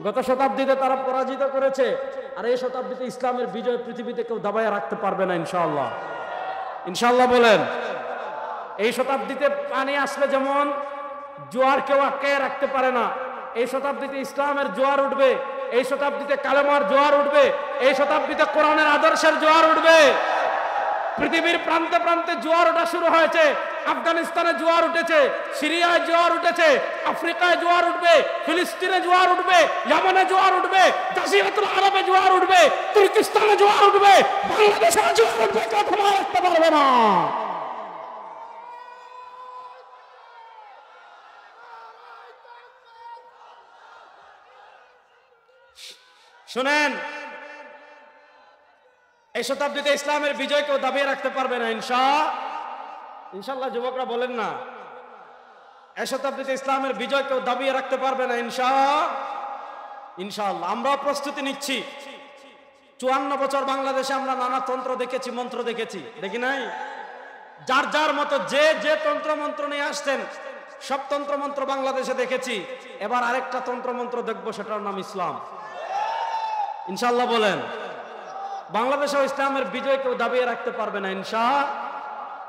গত শতাব্দীতে তারা পরাজিত করেছে, আর এই শতাব্দীতে ইসলামের বিজয় পৃথিবীতে কেউ দাবাইয়া রাখতে পারবে না ইনশাআল্লাহ। ইনশাআল্লাহ বলেন। এই শতাব্দীতে পানি আসলে যেমন জোয়ার কেউ আটকে রাখতে পারে না, এই শতাব্দীতে ইসলামের জোয়ার উঠবে, এই শতাব্দীতে কালেমার জোয়ার উঠবে, এই শতাব্দীতে কোরআনের আদর্শের জোয়ার উঠবে। পৃথিবীর প্রান্তে প্রান্তে জোয়ার ওঠা শুরু হয়েছে। আফগানিস্তানে জোয়ার উঠেছে, সিরিয়ায় জোয়ার উঠেছে, আফ্রিকায় জোয়ার উঠবে, ফিলিস্তিনে জোয়ার উঠবে, ইয়ামানে জোয়ার উঠবে, জাজিরাতুল আরবে জোয়ার উঠবে, তুর্কিস্তানে জোয়ার উঠবে, বাংলাদেশে জোয়ার উঠবে, কেউ থামায় রাখতে পারবে না। শুনেন, এই শতাব্দীতে ইসলামের বিজয় কেউ দাবিয়ে রাখতে পারবে না ইনশাআল্লাহ। যুবকরা বলেন না, এই শতাব্দীতে ইসলামের বিজয় কেউ দাবিয়ে রাখতে পারবে না ইনশাআল্লাহ। আমরাও প্রস্তুতি নিচ্ছি। 54 বছর বাংলাদেশে আমরা নানা তন্ত্র দেখেছি, মন্ত্র দেখেছি, দেখি নাই? যার যার মতো যে যে তন্ত্র মন্ত্র নিয়ে আসছেন, সব তন্ত্র মন্ত্র বাংলাদেশে দেখেছি। এবার আরেকটা তন্ত্র মন্ত্র দেখবো, সেটার নাম ইসলাম। ইনশাআল্লাহ বলেন। বাংলাদেশেও ইসলামের বিজয় কেউ দাবিয়ে রাখতে পারবে না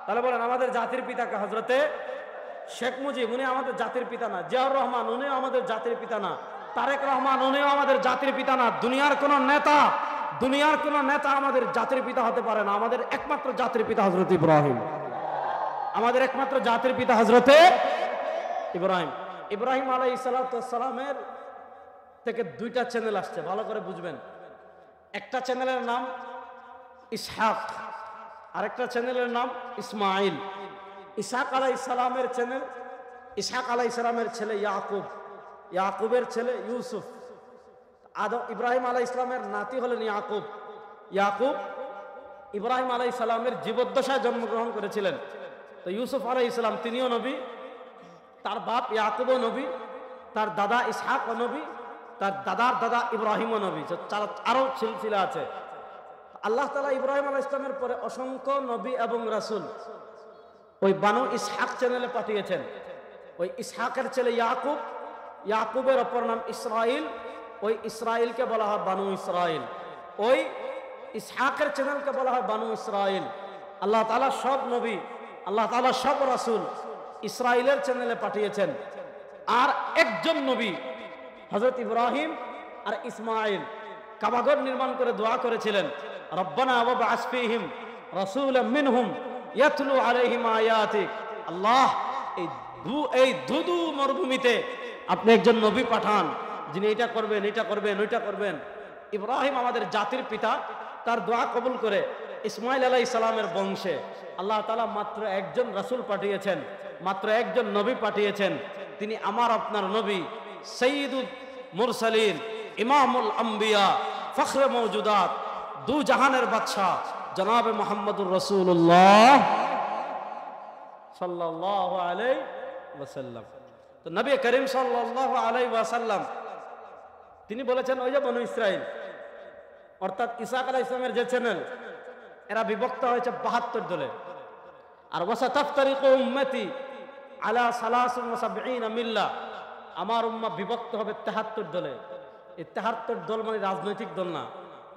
তাহলে বলেন, আমাদের জাতির পিতাকে হযরতে শেখ মুজিব, উনি আমাদের জাতির পিতা না। জিয়াউর রহমান, উনিও আমাদের জাতির পিতা না। তারেক রহমান, উনিও আমাদের জাতির পিতা না। দুনিয়ার কোন নেতা আমাদের জাতির পিতা হতে পারে না। আমাদের একমাত্র জাতির পিতা হযরত ইব্রাহিম। আমাদের একমাত্র জাতির পিতা হযরতে ইব্রাহিম। ইব্রাহিম আলাইহিস সালামের থেকে দুইটা চ্যানেল আসছে, ভালো করে বুঝবেন। একটা চ্যানেলের নাম ইসহাক, আরেকটা চ্যানেলের নাম ইসমাইল। ইসহাক আলাইহিস সালামের চ্যানেল, ইসহাক আলাইহিস সালামের ছেলে ইয়াকুব, ইয়াকুবের ছেলে ইউসুফ। ইব্রাহিম আলাইহিস সালামের নাতি হলেন ইয়াকুব। ইয়াকুব ইব্রাহিম আলাইহিস সালামের জীবদ্দশায় জন্মগ্রহণ করেছিলেন। তো ইউসুফ আলাইহিস সালাম তিনিও নবী, তার বাপ ইয়াকুবও নবী, তার দাদা ইসহাকও নবী, তার দাদার দাদা ইব্রাহিমও নবী। আরো সিলসিলা আছে। আল্লাহ তাআলা ইব্রাহিম আলাইহিস সালামের পরে অসংখ্য নবী এবং রাসূল ওই বানু ইসহাক চ্যানেলে পাঠিয়েছেন। ওই ইসহাকের ছেলে ইয়াকুব, ইয়াকুবের অপর নাম ইসরাইল, ওই ইসরাইলকে বলা হয় বানু ইসরাইল। ওই ইসহাকের চ্যানেলকে বলা হয় বানু ইসরাইল। আল্লাহ তাআলা সব নবী, আল্লাহ তাআলা সব রাসূল ইসরাইলের চ্যানেলে পাঠিয়েছেন। আর একজন নবী হযরত ইব্রাহিম আর ইসমাইল কাবাঘর নির্মাণ করে দোয়া করেছিলেন, রব্বানা ওয়াবআস ফীহিম রাসূলাম মিনহুম ইয়াতলু আলাইহিম আয়াতিক। আল্লাহ, এই দুদু মরুভূমিতে আপনি একজন নবী পাঠান, যিনি এটা করবেন, এটা করবেন, ওইটা করবেন। ইব্রাহিম আমাদের জাতির পিতা, তার দোয়া কবুল করে ইসমাইল আলাইহিস সালামের বংশে আল্লাহ তাআলা মাত্র একজন রাসূল পাঠিয়েছেন, মাত্র একজন নবী পাঠিয়েছেন। তিনি আমার আপনার নবী, সৈয়দুল মুরসালিন, ইমামুল আম্বিয়া, ফখরে মওজুদাত, দু জাহানের বাদশাহ জনাবে মুহাম্মদুর রাসূলুল্লাহ সাল্লাল্লাহু আলাইহি ওয়াসাল্লাম। তো নবী করিম সাল্লাল্লাহু আলাইহি ওয়াসাল্লাম তিনি বলেছেন, ওই যে বনু ইসরাইল অর্থাৎ ঈসা আলাইহিস সালামের যে চ্যানেল, এরা বিভক্ত হয়েছে 72 দলে। আর ওয়াসাতাফতারিকু উম্মতি আলা 73 মিল্লা, আমার উম্মাহ বিভক্ত হবে 73 দলে। এই 73 দল মানে রাজনৈতিক দল না।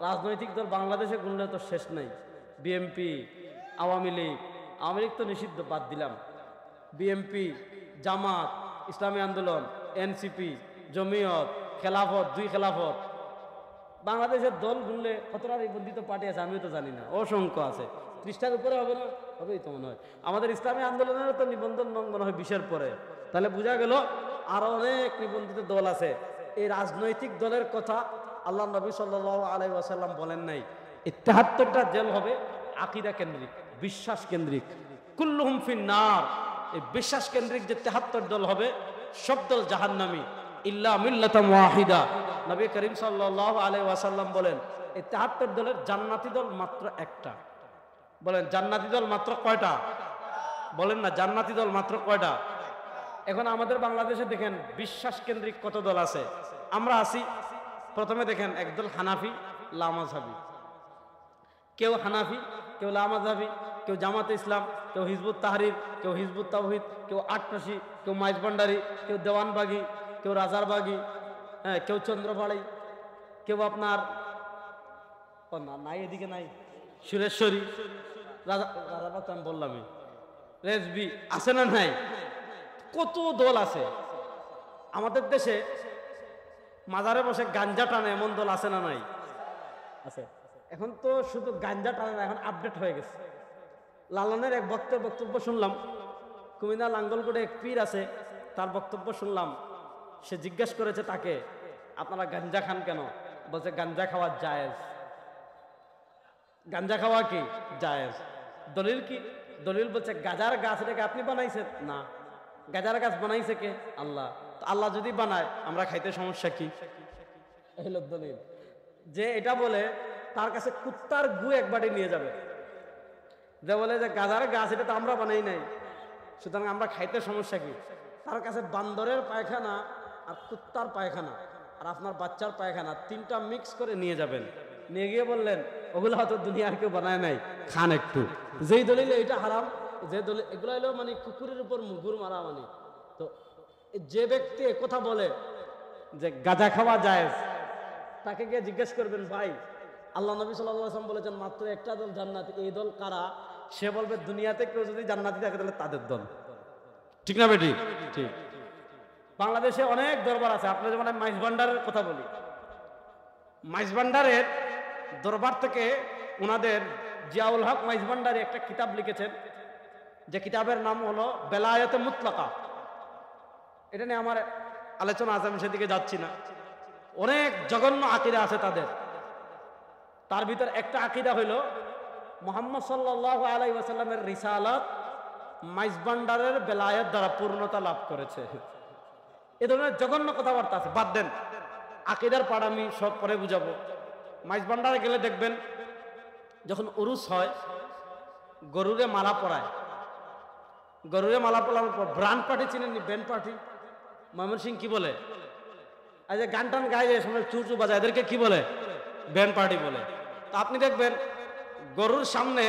রাজনৈতিক দল বাংলাদেশে গুনলে তো শেষ নাই। বিএনপি, আওয়ামী লীগ তো নিষিদ্ধ, বাদ দিলাম। বিএনপি, জামাত, ইসলামী আন্দোলন, এনসিপি, জমিয়ত, খেলাফত, 2 খেলাফত। বাংলাদেশের দল গুনলে কতটা নিবন্ধিত পার্টি আছে আমিও তো জানি না, অসংখ্য আছে। 30টার উপরে হবে না? হবেই তো মনে হয়। আমাদের ইসলামী আন্দোলনেরও তো নিবন্ধন মনে হয় 20-এর পরে। তাহলে বোঝা গেল আরো অনেক নিবন্ধিত দল আছে। এই রাজনৈতিক দলের কথা আল্লাহ নবী সাল্লাল্লাহু আলাইহি ওয়াসাল্লাম বলেন নাই। এই 73টা দল হবে আকীদা কেন্দ্রিক, বিশ্বাস কেন্দ্রিক। কুল্লুহুম ফিন্নার, এই বিশ্বাস কেন্দ্রিক যে 73 দল হবে, সব দল জাহান্নামী ইল্লা মিল্লাতাম ওয়াহিদা। নবী করিম সাল্লাল্লাহু আলাইহি ওয়াসাল্লাম বলেন, এই 73 দলের জান্নাতি দল মাত্র একটা। বলেন জান্নাতি দল মাত্র কয়টা? বলেন না, জান্নাতি দল মাত্র কয়টা? এখন আমাদের বাংলাদেশে দেখেন বিশ্বাস কেন্দ্রিক কত দল আছে। আমরা আছি, প্রথমে দেখেন একদল হানাফি লামাযহাবী, কেউ হানাফি, কেউ লামাযহাবী, কেউ জামাতে ইসলাম, কেউ হিজবুত তাহরির, কেউ হিজবুত তাওহীদ, কেউ আটরশি, কেউ মাইজভান্ডারি, কেউ দেওয়ানবাগী, কেউ রাজারবাগী, হ্যাঁ, কেউ চন্দ্রপাড়ি, কেউ আপনার নাই, এদিকে নাই, সুরেশ্বরী, রাজাবাগ আমি বললামই, রেসবি আছে না নাই, কত দল আছে আমাদের দেশে। মাজারে বসে গাঞ্জা টানে এমন দল আছে না নাই? আছে। এখন তো শুধু গাঞ্জা টানে না, এখন আপডেট হয়ে গেছে। লালনের এক বক্তব্য শুনলাম, কুমিল্লা লাঙ্গলকোটে এক পীর আছে, তার বক্তব্য শুনলাম। সে জিজ্ঞেস করেছে তাকে, আপনারা গাঞ্জা খান কেন? বলছে গাঞ্জা খাওয়া জায়েজ। গাঞ্জা খাওয়া কি জায়েজ? দলিল কি? দলিল বলছে গাজার গাছ এটাকে আপনি বানাইছেন না, গাজার গাছ বানাইছে কে? আল্লাহ। তো আল্লাহ যদি বানায় আমরা খাইতে সমস্যা কি? এই হলো দলিল। যে এটা বলে তার কাছে কুত্তার গু এক বাটি নিয়ে যাবে, যে বলে যে গাজার গাছ এটা তো আমরা বানাই নাই, সুতরাং আমরা খাইতে সমস্যা কি? তার কাছে বান্দরের পায়খানা আর কুত্তার পায়খানা আর আপনার বাচ্চার পায়খানা তিনটা মিক্স করে নিয়ে যাবেন। নিয়ে গিয়ে বললেন ওগুলো হয়তো দুনিয়ার কেউ বানায় নাই, খান একটু। যেই দলিলে এটা হারাম, যে দলিল এগুলো হলো মানে কুকুরের উপর মুগুর মারা। মানে তো যে ব্যক্তি কথা বলে যে গাঁজা খাওয়া জায়েজ, তাকে গিয়ে জিজ্ঞেস করবেন, ভাই আল্লাহ নবী সাল্লাল্লাহু আলাইহি ওয়াসাল্লাম বলেছেন মাত্র একটা দল জান্নাতি, এই দল কারা? সে বলবে দুনিয়াতে কেউ যদি জান্নাতি থাকে তাহলে তাদের দল। ঠিক না বেটি? ঠিক। বাংলাদেশে অনেক দরবার আছে। আপনার যেমন মাইজ ভান্ডারের কথা বলি, মাইজ ভান্ডারের দরবার থেকে ওনাদের জিয়াউল হক মাইজ ভান্ডারি একটা কিতাব লিখেছেন, যে কিতাবের নাম হলো বেলায়েতে মুতলাকা। এটা নিয়ে আমার আলোচনা আছে, আমি সেদিকে যাচ্ছি না। অনেক জঘন্য আকীদা আছে তাদের। তার ভিতর একটা আকীদা হইল মুহাম্মদ সাল্লাল্লাহু আলাইহি ওয়াসাল্লামের রিসালাত মাইজ ভান্ডারের বেলায়েত দ্বারা পূর্ণতা লাভ করেছে। এ ধরনের জঘন্য কথাবার্তা আছে, বাদ দেন। আকীদার পাঠ আমি সব পরে বুঝাবো। মাইজ ভান্ডারে গেলে দেখবেন যখন উরুস হয় গরুরে মালা পরায়। গরুরে মালা পরানোর পর ব্রান্ড পার্টি চিনেননি? ব্যান্ড পার্টি ময়মনসিংহ কি বলে? এই যে গান টান গায়ে সময় চুচু বাজায়, এদেরকে কি বলে? ব্যান্ড পার্টি বলে। তা আপনি দেখবেন গরুর সামনে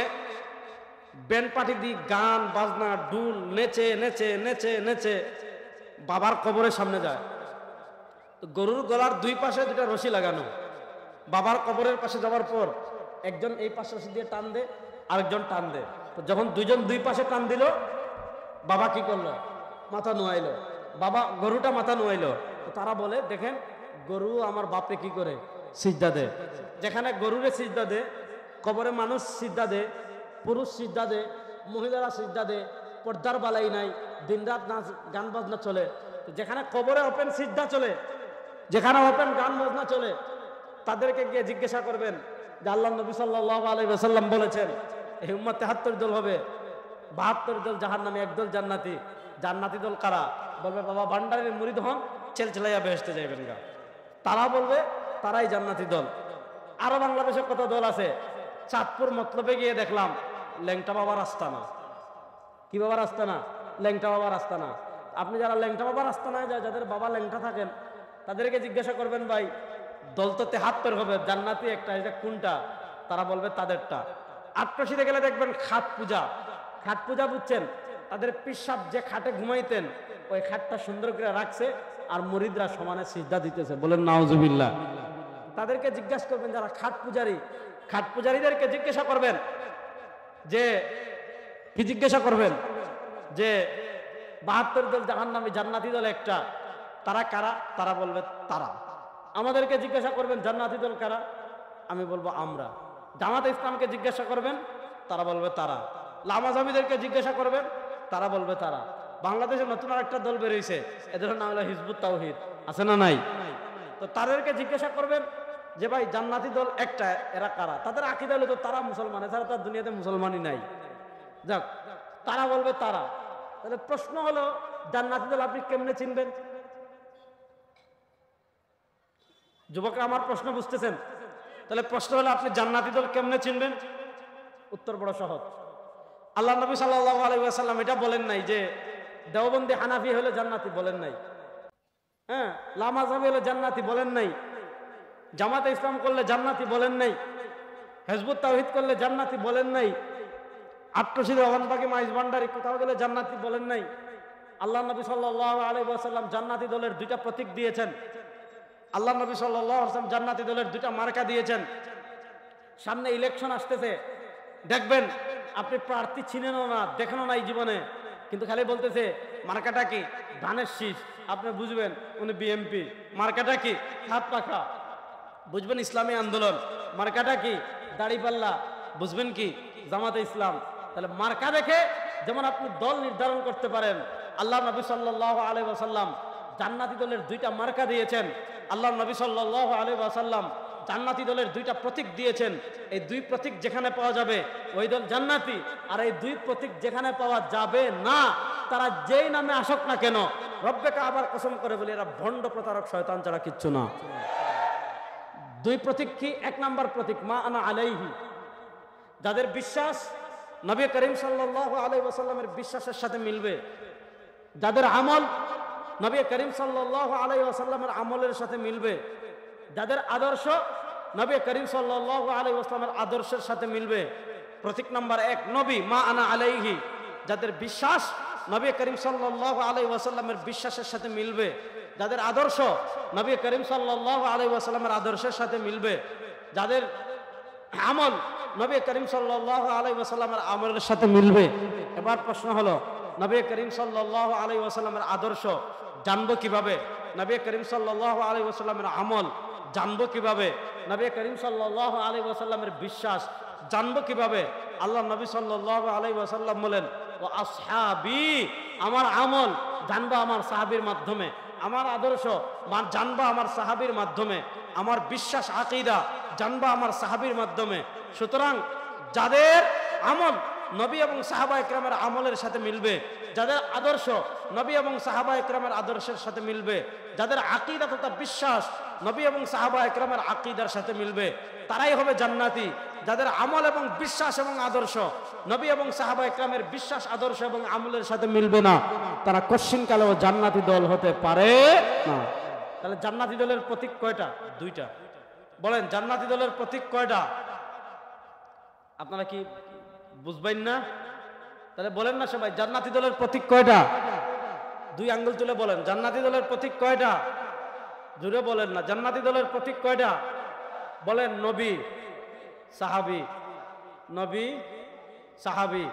ব্যান্ড পার্টি দিয়ে গান বাজনা ডুল নেচে নেচে নেচে নেচে বাবার কবরের সামনে যায়। তো গরুর গলার দুই পাশে দুটা রশি লাগানো। বাবার কবরের পাশে যাওয়ার পর একজন এই পাশে রশি দিয়ে টান দে, আরেকজন টান দে। তো যখন দুইজন দুই পাশে টান দিল, বাবা কি করলো? মাথা নোয়াইলো। বাবা গরুটা মাথা নোয়াইলো। তো তারা বলে দেখেন গরু আমার বাপরে কি করে? সিজদা দে। যেখানে গরুরে সিজদা দে, কবরে মানুষ সিজদা দে, পুরুষ সিজদা দে, মহিলারা সিজদা দে, পর্দার বালাই নাই, দিনরাত নাচ গান বাজনা চলে। যেখানে কবরে ওপেন সিজদা চলে, যেখানে ওপেন গান বাজনা চলে, তাদেরকে গিয়ে জিজ্ঞাসা করবেন যে আল্লাহ নবী সাল্লাল্লাহু আলাইহি ওয়াসাল্লাম বলেছেন এই উম্মত 73 দল হবে, 72 দল জাহান্নামী, একদল জান্নাতি। জান্নাতি দল কারা? বলবে বাবা ভান্ডারের মুরিদ হন, চেলচেলাইয়া বেহেশতে যাইবেন গা। তারা বলবে তারাই জান্নাতি দল। আরো বাংলাদেশে কত দল আছে। চাঁদপুর মতলবে গিয়ে দেখলাম ল্যাংটা বাবার আস্তানা। কি বাবার আস্তানা? ল্যাংটা বাবার আস্তানা। আপনি যারা ল্যাংটা বাবার আস্তানায় যায়, যাদের বাবা ল্যাংটা থাকেন, তাদেরকে জিজ্ঞাসা করবেন ভাই দল তো 73 হবে, জান্নাতি একটা, এটা কোনটা? তারা বলবে তাদেরটা। আট্রসিতে গেলে দেখবেন খাট পূজা। খাট পূজা বুঝছেন? তাদের পিসাব যে খাটে ঘুমাইতেন ওই খাটটা সুন্দর করে রাখছে আর মুরিদরা সমানে সিজদা দিতেছে। বলেন নাউজুবিল্লাহ। তাদেরকে জিজ্ঞাসা করবেন যারা খাট পূজারী, খাট পূজারীদেরকে জিজ্ঞাসা করবেন যে কি জিজ্ঞাসা করবেন যে 72 দল জাহান্নামী, জান্নাতি দল একটা, তারা কারা? তারা বলবে তারা। আমাদেরকে জিজ্ঞাসা করবেন জান্নাতি দল কারা? আমি বলবো আমরা। জামাতে ইসলামকে জিজ্ঞাসা করবেন, তারা বলবে তারা। লামাজাবিদেরকে জিজ্ঞাসা করবেন, তারা বলবে তারা। বাংলাদেশে নতুন আরেকটা দল বেরিয়েছে, এদের নাম হলো হিজবুত তাওহীদ, আছে না নাই? তো তাদেরকে জিজ্ঞাসা করবেন যে ভাই জান্নাতি দল একটা, এরা কারা? তাদের আকীদা হলো তো তারা মুসলমান, এছাড়া তার দুনিয়াতে মুসলমানই নাই। যাক, তারা বলবে তারা। তাহলে প্রশ্ন হলো জান্নাতি দল আপনি কেমনে চিনবেন? যুবকরা আমার প্রশ্ন বুঝতেছেন? তাহলে প্রশ্ন হলো আপনি জান্নাতি দল কেমনে চিনবেন? উত্তর বড় সহজ। আল্লাহ নবী সাল্লাল্লাহু আলাইহি ওয়াসাল্লাম এটা বলেন নাই যে দেওবন্দি হানাফি হলে জান্নাতি, বলেন নাই। হ্যাঁ, লামাজাবি হলে জান্নাতি, বলেন নাই। জামাতে ইসলাম করলে জান্নাতি, বলেন নাই। হিজবুত তাওহীদ করলে জান্নাতি, বলেন নাই। আট্রসিদে ওয়ানবাগি মাইজ ভান্ডারি কোথাও গেলে জান্নাতি, বলেন নাই। আল্লাহ নবী সাল্লাল্লাহু আলাইহি ওয়াসাল্লাম জান্নাতি দলের দুইটা প্রতীক দিয়েছেন। আল্লাহ নবী সাল্লাল্লাহু আলাইহি ওয়াসাল্লাম জান্নাতি দলের দুইটা মার্কা দিয়েছেন। সামনে ইলেকশন আসতেছে, দেখবেন আপনি প্রার্থী চিনেনও না, দেখেনও না এই জীবনে, কিন্তু খালি বলতেছে মার্কাটা কি ধানের শীষ, আপনি বুঝবেন উনি বিএমপি। মার্কাটা কি হাত পাখা, বুঝবেন ইসলামী আন্দোলন। মার্কাটা কি দাড়িপাল্লা, বুঝবেন কি জামাতে ইসলাম। তাহলে মার্কা দেখে যেমন আপনি দল নির্ধারণ করতে পারেন, আল্লাহ নবী সাল্লাল্লাহু আলাইহি ওয়াসাল্লাম জান্নাতি দলের দুইটা মার্কা দিয়েছেন। আল্লাহ নবী সাল্লাল্লাহু আলাইহি ওয়াসাল্লাম জান্নাতি দলের দুইটা প্রতীক দিয়েছেন। এই দুই প্রতীক যেখানে পাওয়া যাবে ওই দল জান্নাতি, আর এই দুই প্রতীক যেখানে পাওয়া যাবে না, তারা যেই নামে আসুক না কেন, রব্বে কাবার কসম করে বলি এরা ভণ্ড প্রতারক শয়তান ছাড়া কিচ্ছু না। দুই প্রতীক কি? এক নাম্বার প্রতীক মা আনা আলাইহি, যাদের বিশ্বাস নবী করিম সাল্লাল্লাহু আলাইহি ওয়াসাল্লামের বিশ্বাসের সাথে মিলবে, যাদের আমল নবী করিম সাল্লাল্লাহু আলাইহি ওয়াসাল্লামের আমলের সাথে মিলবে, যাদের আদর্শ নবী করিম সাল্লাল্লাহু আলাইহি ওয়াসাল্লামের আদর্শের সাথে মিলবে। প্রতীক নাম্বার এক নবী মা আনা আলাইহি, যাদের বিশ্বাস নবী করিম সাল্লাল্লাহু আলাইহি ওয়াসাল্লামের বিশ্বাসের সাথে মিলবে, যাদের আদর্শ নবী করিম সাল্লাল্লাহু আলাইহি ওয়াসাল্লামের আদর্শের সাথে মিলবে, যাদের আমল নবী করিম সাল্লাল্লাহু আলাইহি ওয়াসাল্লামের আমলের সাথে মিলবে। এবার প্রশ্ন হলো নবী করিম সাল্লাল্লাহু আলাইহি ওয়াসাল্লামের আদর্শ জানবো কিভাবে? নবী করিম সাল্লাল্লাহু আলাইহি ওয়াসাল্লামের আমল জানবো কিভাবে? নবী করিম সাল্লাল্লাহু আলাইহি ওয়াসাল্লামের বিশ্বাস জানবো কিভাবে? আল্লাহ নবী সাল্লাল্লাহু আলাইহি ওয়াসাল্লাম বলেন ও আসহাবি, আমার আমল জানবো আমার সাহাবীর মাধ্যমে, আমার আদর্শ জানবো আমার সাহাবীর মাধ্যমে, আমার বিশ্বাস আকীদা জানবো আমার সাহাবীর মাধ্যমে। সুতরাং যাদের আমল নবী এবং সাহাবা ইকরামের আমলের সাথে মিলবে, যাদের আদর্শ নবী এবং সাহাবা ইকরামের আদর্শের সাথে মিলবে, যাদের আকীদা তথা বিশ্বাস নবী এবং সাহাবা ইকরামের আকীদার সাথে মিলবে, তারাই হবে জান্নাতি। যাদের আমল এবং বিশ্বাস এবং আদর্শ নবী এবং সাহাবা ইকরামের বিশ্বাস আদর্শ এবং আমলের সাথে মিলবে না, তারা কশ্চিনকালেও জান্নাতি দল হতে পারে না। তাহলে জান্নাতি দলের প্রতীক কয়টা? দুইটা। বলেন জান্নাতি দলের প্রতীক কয়টা? আপনারা কি বুঝবেন না? তাহলে বলেন না সবাই, জান্নাতি দলের প্রতীক কয়টা? দুই আঙ্গুল তুলে বলেন জান্নাতি দলের প্রতীক কয়টা? জোরে বলেন না। জান্নাতি দলের প্রতীক কয়টা? বলেন নবী সাহাবী, নবী সাহাবী।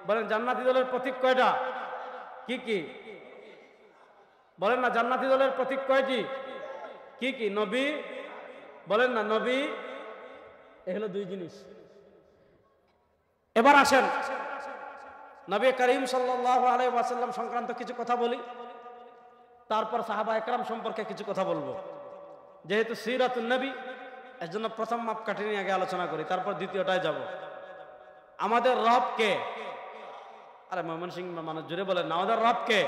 বলেন জান্নাতি দলের প্রতীক কয়টা? কি কি বলেন না? জান্নাতি দলের প্রতীক কয়টি? কি কি? নবী, বলেন না নবী। এগুলো দুই জিনিস। এবার আসেন নবী করিম সাল্লাল্লাহু আলাইহি ওয়াসাল্লাম সংক্রান্ত কিছু কথা বলি, তারপর সাহাবা একরাম সম্পর্কে কিছু কথা বলবো। যেহেতু সিরাতুন নবী, এর জন্য প্রথম মাপকাঠি নিয়ে আগে আলোচনা করি, তারপর দ্বিতীয়টায় যাব। আমাদের রব কে? আরে ময়মনসিংহ মানুষ জুড়ে বলেন না, আমাদের রব কে?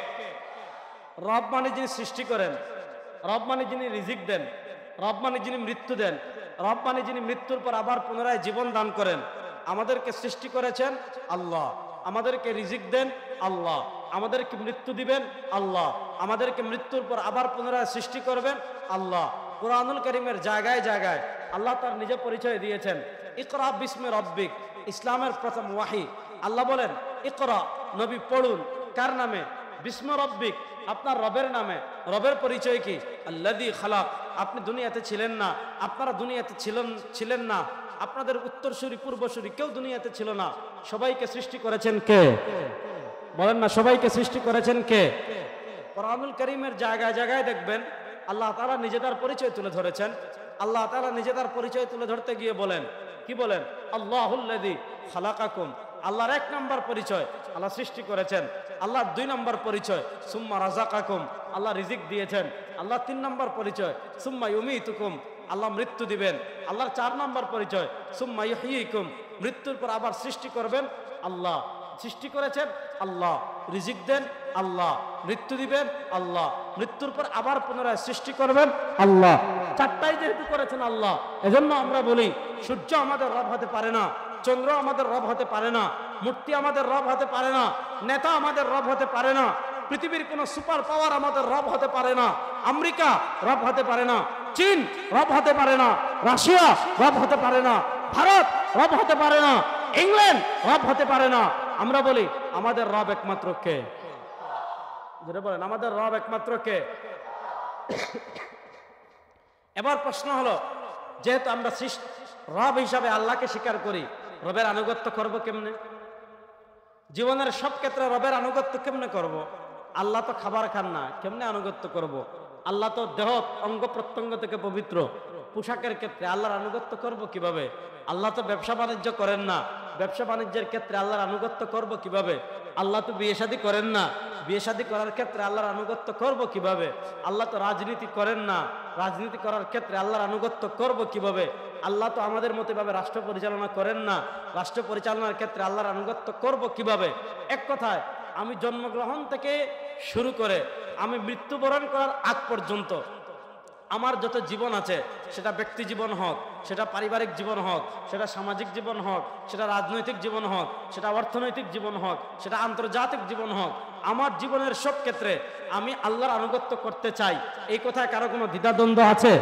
রব মানে যিনি সৃষ্টি করেন, রব মানে যিনি রিজিক দেন, রব মানে যিনি মৃত্যু দেন, রব মানে যিনি মৃত্যুর পর আবার পুনরায় জীবন দান করেন। আমাদেরকে সৃষ্টি করেছেন আল্লাহ, আমাদেরকে রিজিক দেন আল্লাহ, আমাদেরকে মৃত্যু দিবেন আল্লাহ, আমাদেরকে মৃত্যুর পর আবার পুনরায় সৃষ্টি করবেন আল্লাহ। কুরআনুল কারীমের জায়গায় জায়গায় আল্লাহ তার নিজে পরিচয় দিয়েছেন। ইকরা বিস্মি রব্বিক, ইসলামের প্রথম ওয়াহি। আল্লাহ বলেন ইকরা, নবী পড়ুন। কার নামে? বিস্মি রব্বিক, আপনার রবের নামে। রবের পরিচয় কি? আল্লাযী খালাক। আপনি দুনিয়াতে ছিলেন না, আপনারা দুনিয়াতে ছিলেন না, আপনাদের উত্তরসূরি পূর্বসূরি কেউ দুনিয়াতে ছিল না। সবাইকে সৃষ্টি করেছেন কে? বলেন না, সবাইকে সৃষ্টি করেছেন কে? কুরআনুল কারীমের জায়গায় জায়গায় দেখবেন আল্লাহ তাআলা নিজে তার পরিচয় তুলে ধরেছেন। আল্লাহ তাআলা নিজে তার পরিচয় তুলে ধরতে গিয়ে বলেন, কি বলেন? আল্লাহুল্লাযী খালাকাকুম। আল্লাহর এক নম্বর পরিচয় আল্লাহ সৃষ্টি করেছেন। আল্লাহর দুই নম্বর পরিচয় সুম্মা রাযাকাকুম, আল্লাহ রিজিক দিয়েছেন। আল্লাহ তিন নম্বর পরিচয় সুম্মা ইউমীতুকুম, আল্লাহ মৃত্যু দিবেন। আল্লাহর চার নম্বর পরিচয় সুম্মা ইউহয়িকুম, মৃত্যুর পর আবার সৃষ্টি করবেন আল্লাহ। সৃষ্টি করেছেন আল্লাহ, রিজিক দেন আল্লাহ, মৃত্যু দিবেন আল্লাহ, মৃত্যুর পর আবার পুনরায় সৃষ্টি করবেন আল্লাহ। চারটাই যেহেতু করেছেন আল্লাহ, এজন্য আমরা বলি সূর্য আমাদের রব হতে পারে না, চন্দ্র আমাদের রব হতে পারে না, মূর্তি আমাদের রব হতে পারে না, নেতা আমাদের রব হতে পারে না, পৃথিবীর কোন সুপার পাওয়ার আমাদের রব হতে পারে না, আমেরিকা রব হতে পারে না, চীন রব হতে পারে না, রাশিয়া রব হতে পারে না, ভারত রব হতে পারে না, ইংল্যান্ড রব হতে পারে না। আমরা বলি আমাদের রব একমাত্র কে? যেটা বলেন আমাদের রব একমাত্র কে? এবার প্রশ্ন হলো, যেহেতু আমরা রব হিসাবে আল্লাহকে স্বীকার করি, রবের আনুগত্য করব কেমনে? জীবনের সব ক্ষেত্রে রবের আনুগত্য কেমনে করব? আল্লাহ তো খাবার খান না, কেমনে আনুগত্য করব? আল্লাহ তো দেহ অঙ্গ প্রত্যঙ্গ থেকে পবিত্র, পোশাকের ক্ষেত্রে আল্লাহর আনুগত্য করব কিভাবে? আল্লাহ তো ব্যবসা বাণিজ্য করেন না, ব্যবসা বাণিজ্যের ক্ষেত্রে আল্লাহর আনুগত্য করব কিভাবে? আল্লাহ তো বিয়ে শাদী করেন না, বিয়ে শাদী করার ক্ষেত্রে আল্লাহর আনুগত্য করব কিভাবে? আল্লাহ তো রাজনীতি করেন না, রাজনীতি করার ক্ষেত্রে আল্লাহর আনুগত্য করব কিভাবে? আল্লাহ তো আমাদের মতো ভাবে রাষ্ট্র পরিচালনা করেন না, রাষ্ট্র পরিচালনার ক্ষেত্রে আল্লাহর আনুগত্য করব কিভাবে? এক কথায়, আমি জন্মগ্রহণ থেকে শুরু করে আমি মৃত্যুবরণ করার আগ পর্যন্ত আমার যত জীবন আছে, সেটা ব্যক্তি জীবন হোক, সেটা পারিবারিক জীবন হোক, সেটা সামাজিক জীবন হোক, সেটা রাজনৈতিক জীবন হোক, সেটা অর্থনৈতিক জীবন হোক, সেটা আন্তর্জাতিক জীবন হোক, আমার জীবনের সব ক্ষেত্রে আমি আল্লাহর আনুগত্য করতে চাই। এই কথায় কারো কোনো দ্বিধাদ্বন্দ্ব আছে?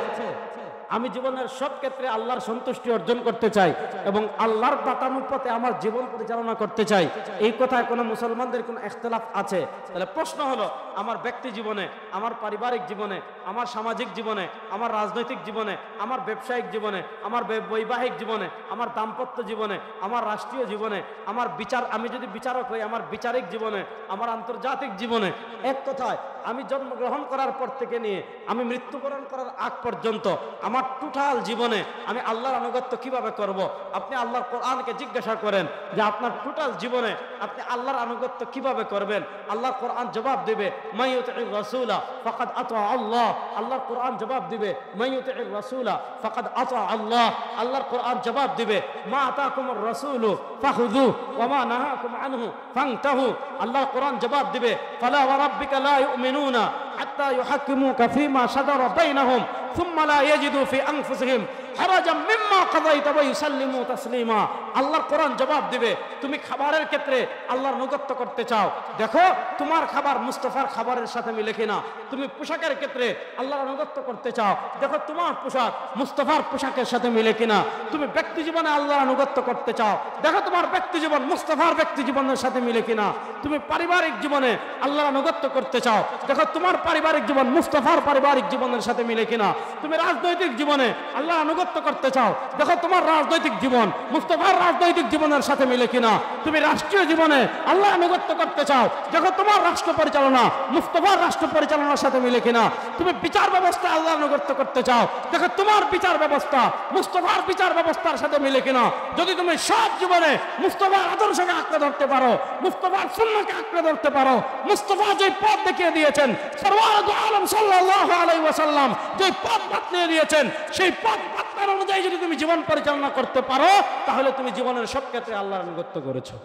আমি জীবনের সব ক্ষেত্রে আল্লাহর সন্তুষ্টি অর্জন করতে চাই এবং আল্লাহর বাতানুপথে আমার জীবন পরিচালনা করতে চাই। এই কথায় কোনো মুসলমানদের কোনো ইখতিলাফ আছে? তাহলে প্রশ্ন হলো, আমার ব্যক্তি জীবনে, আমার পারিবারিক জীবনে, আমার সামাজিক জীবনে, আমার রাজনৈতিক জীবনে, আমার ব্যবসায়িক জীবনে, আমার বৈবাহিক জীবনে, আমার দাম্পত্য জীবনে, আমার রাষ্ট্রীয় জীবনে, আমার আমি যদি বিচারক হই, আমার বিচারিক জীবনে, আমার আন্তর্জাতিক জীবনে, এক কথায় আমি জন্মগ্রহণ করার পর থেকে নিয়ে আমি মৃত্যুবরণ করার আগ পর্যন্ত আমার টোটাল জীবনে আমি আল্লাহর আনুগত্য কিভাবে করব? আপনি আল্লাহর কোরআনকে জিজ্ঞাসা করেন যে আপনার টোটাল জীবনে আপনি আল্লাহর আনুগত্য কিভাবে করবেন? আল্লাহর কোরআন জবাব দিবে, মাইয়ুতির রাসূলা ফাকাদ আতা আল্লাহ। আল্লাহর কোরআন জবাব দিবে, মাইয়ুতির রাসূলা ফাকাদ আতা আল্লাহ। আল্লাহর কোরআন জবাব দিবে, মা আতাকুমুর রাসূলু ফাখুযু ওয়া মা নাহাকুম আনহু ফান্তাহু। আল্লাহর কোরআন জবাব দিবে, ফালা ওয়া রাব্বিকা লা ইউমিনুনা হাত্তা ইউহাক্কিমুকা ফীমা শাজারা বাইনাহুম সুম্মা লা ইয়াজিদু ফি আনফুসিহিম হারাজাম মিম্মা কাযাইতা ওয়া ইউসাল্লিমু তাসলিমা। আল্লাহর কোরআন জবাব দিবে, তুমি খাবারের ক্ষেত্রে আল্লাহর আনুগত্য করতে চাও, দেখো তোমার খাবার মুস্তাফার খাবারের সাথে মিলে কিনা। তুমি পোশাকের ক্ষেত্রে আল্লাহর আনুগত্য করতে চাও, দেখো তোমার পোশাক মুস্তাফার পোশাকের সাথে মিলে কিনা। তুমি ব্যক্তি জীবনে আল্লাহর আনুগত্য করতে চাও, দেখো তোমার ব্যক্তি জীবন মুস্তাফার ব্যক্তি জীবনের সাথে মিলে কিনা। তুমি পারিবারিক জীবনে আল্লাহর আনুগত্য করতে চাও, দেখো তোমার পারিবারিক জীবন মুস্তাফার পারিবারিক জীবনের সাথে মিলে কিনা। তুমি রাজনৈতিক জীবনে আল্লাহর আনুগত্য করতে চাও, দেখো তোমার রাজনৈতিক জীবন মুস্তাফার রাজনৈতিক জীবনের সাথে মিলে কিনা। তুমি রাষ্ট্রীয় জীবনে আল্লাহর আনুগত্য করতে চাও, দেখো তোমার রাষ্ট্র পরিচালনা মুস্তাফার রাষ্ট্র পরিচালনার সাথে মিলে কিনা। তুমি বিচার ব্যবস্থা আল্লাহর আনুগত্য করতে চাও, দেখো তোমার বিচার ব্যবস্থা মুস্তাফার বিচার ব্যবস্থার সাথে মিলে কিনা। যদি তুমি সব জীবনে মুস্তাফার আদর্শকে আঁকড়ে ধরতে পারো, মুস্তাফার সুন্নাহকে আঁকড়ে ধরতে পারো, মুস্তাফা যে পথ দেখিয়ে দিয়েছেন, সরওয়ার দু আলম সাল্লাল্লাহু আলাইহি ওয়াসাল্লাম যে পথ বাতলে দিয়েছেন, সেই পথ বাতলার অনুযায়ী যদি তুমি জীবন পরিচালনা করতে পারো, তাহলে তুমি জীবনের সব ক্ষেত্রে আল্লাহর আনুগত্য করেছো।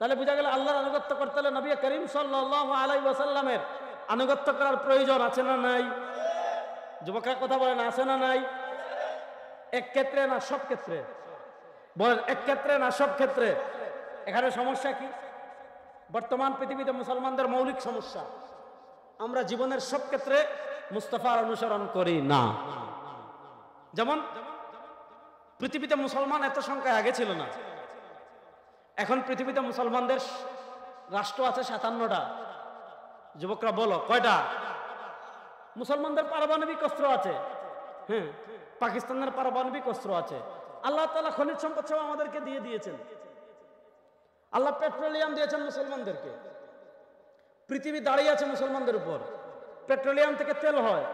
তাহলে বোঝা গেল আল্লাহর আনুগত্য করতে হলে নবী করিম সাল্লাল্লাহু আলাইহি ওয়াসাল্লামের আনুগত্য করার প্রয়োজন আছে না নাই? যুবকরা কথা বলেন, আছে না নাই? এক ক্ষেত্রে না সব ক্ষেত্রে? বলেন, এক ক্ষেত্রে না সব ক্ষেত্রে? এখানে সমস্যা কি? বর্তমান পৃথিবীতে মুসলমানদের মৌলিক সমস্যা, আমরা জীবনের সব ক্ষেত্রে মুস্তাফার অনুসরণ করি না। যেমন পৃথিবীতে মুসলমান এত সংখ্যায় আগে ছিল না, এখন পৃথিবীতে মুসলমানদের রাষ্ট্র আছে 57টা। যুবকরা বলো কয়টা? মুসলমানদের পারমাণবিক অস্ত্র আছে, হ্যাঁ, পাকিস্তানের পারমাণবিক অস্ত্র আছে। আল্লাহ তাআলা খনিজ সম্পদ সব আমাদেরকে দিয়ে দিয়েছেন। আল্লাহ পেট্রোলিয়াম দিয়েছেন মুসলমানদেরকে। পৃথিবী দাঁড়িয়ে আছে মুসলমানদের উপর। পেট্রোলিয়াম থেকে তেল হয়,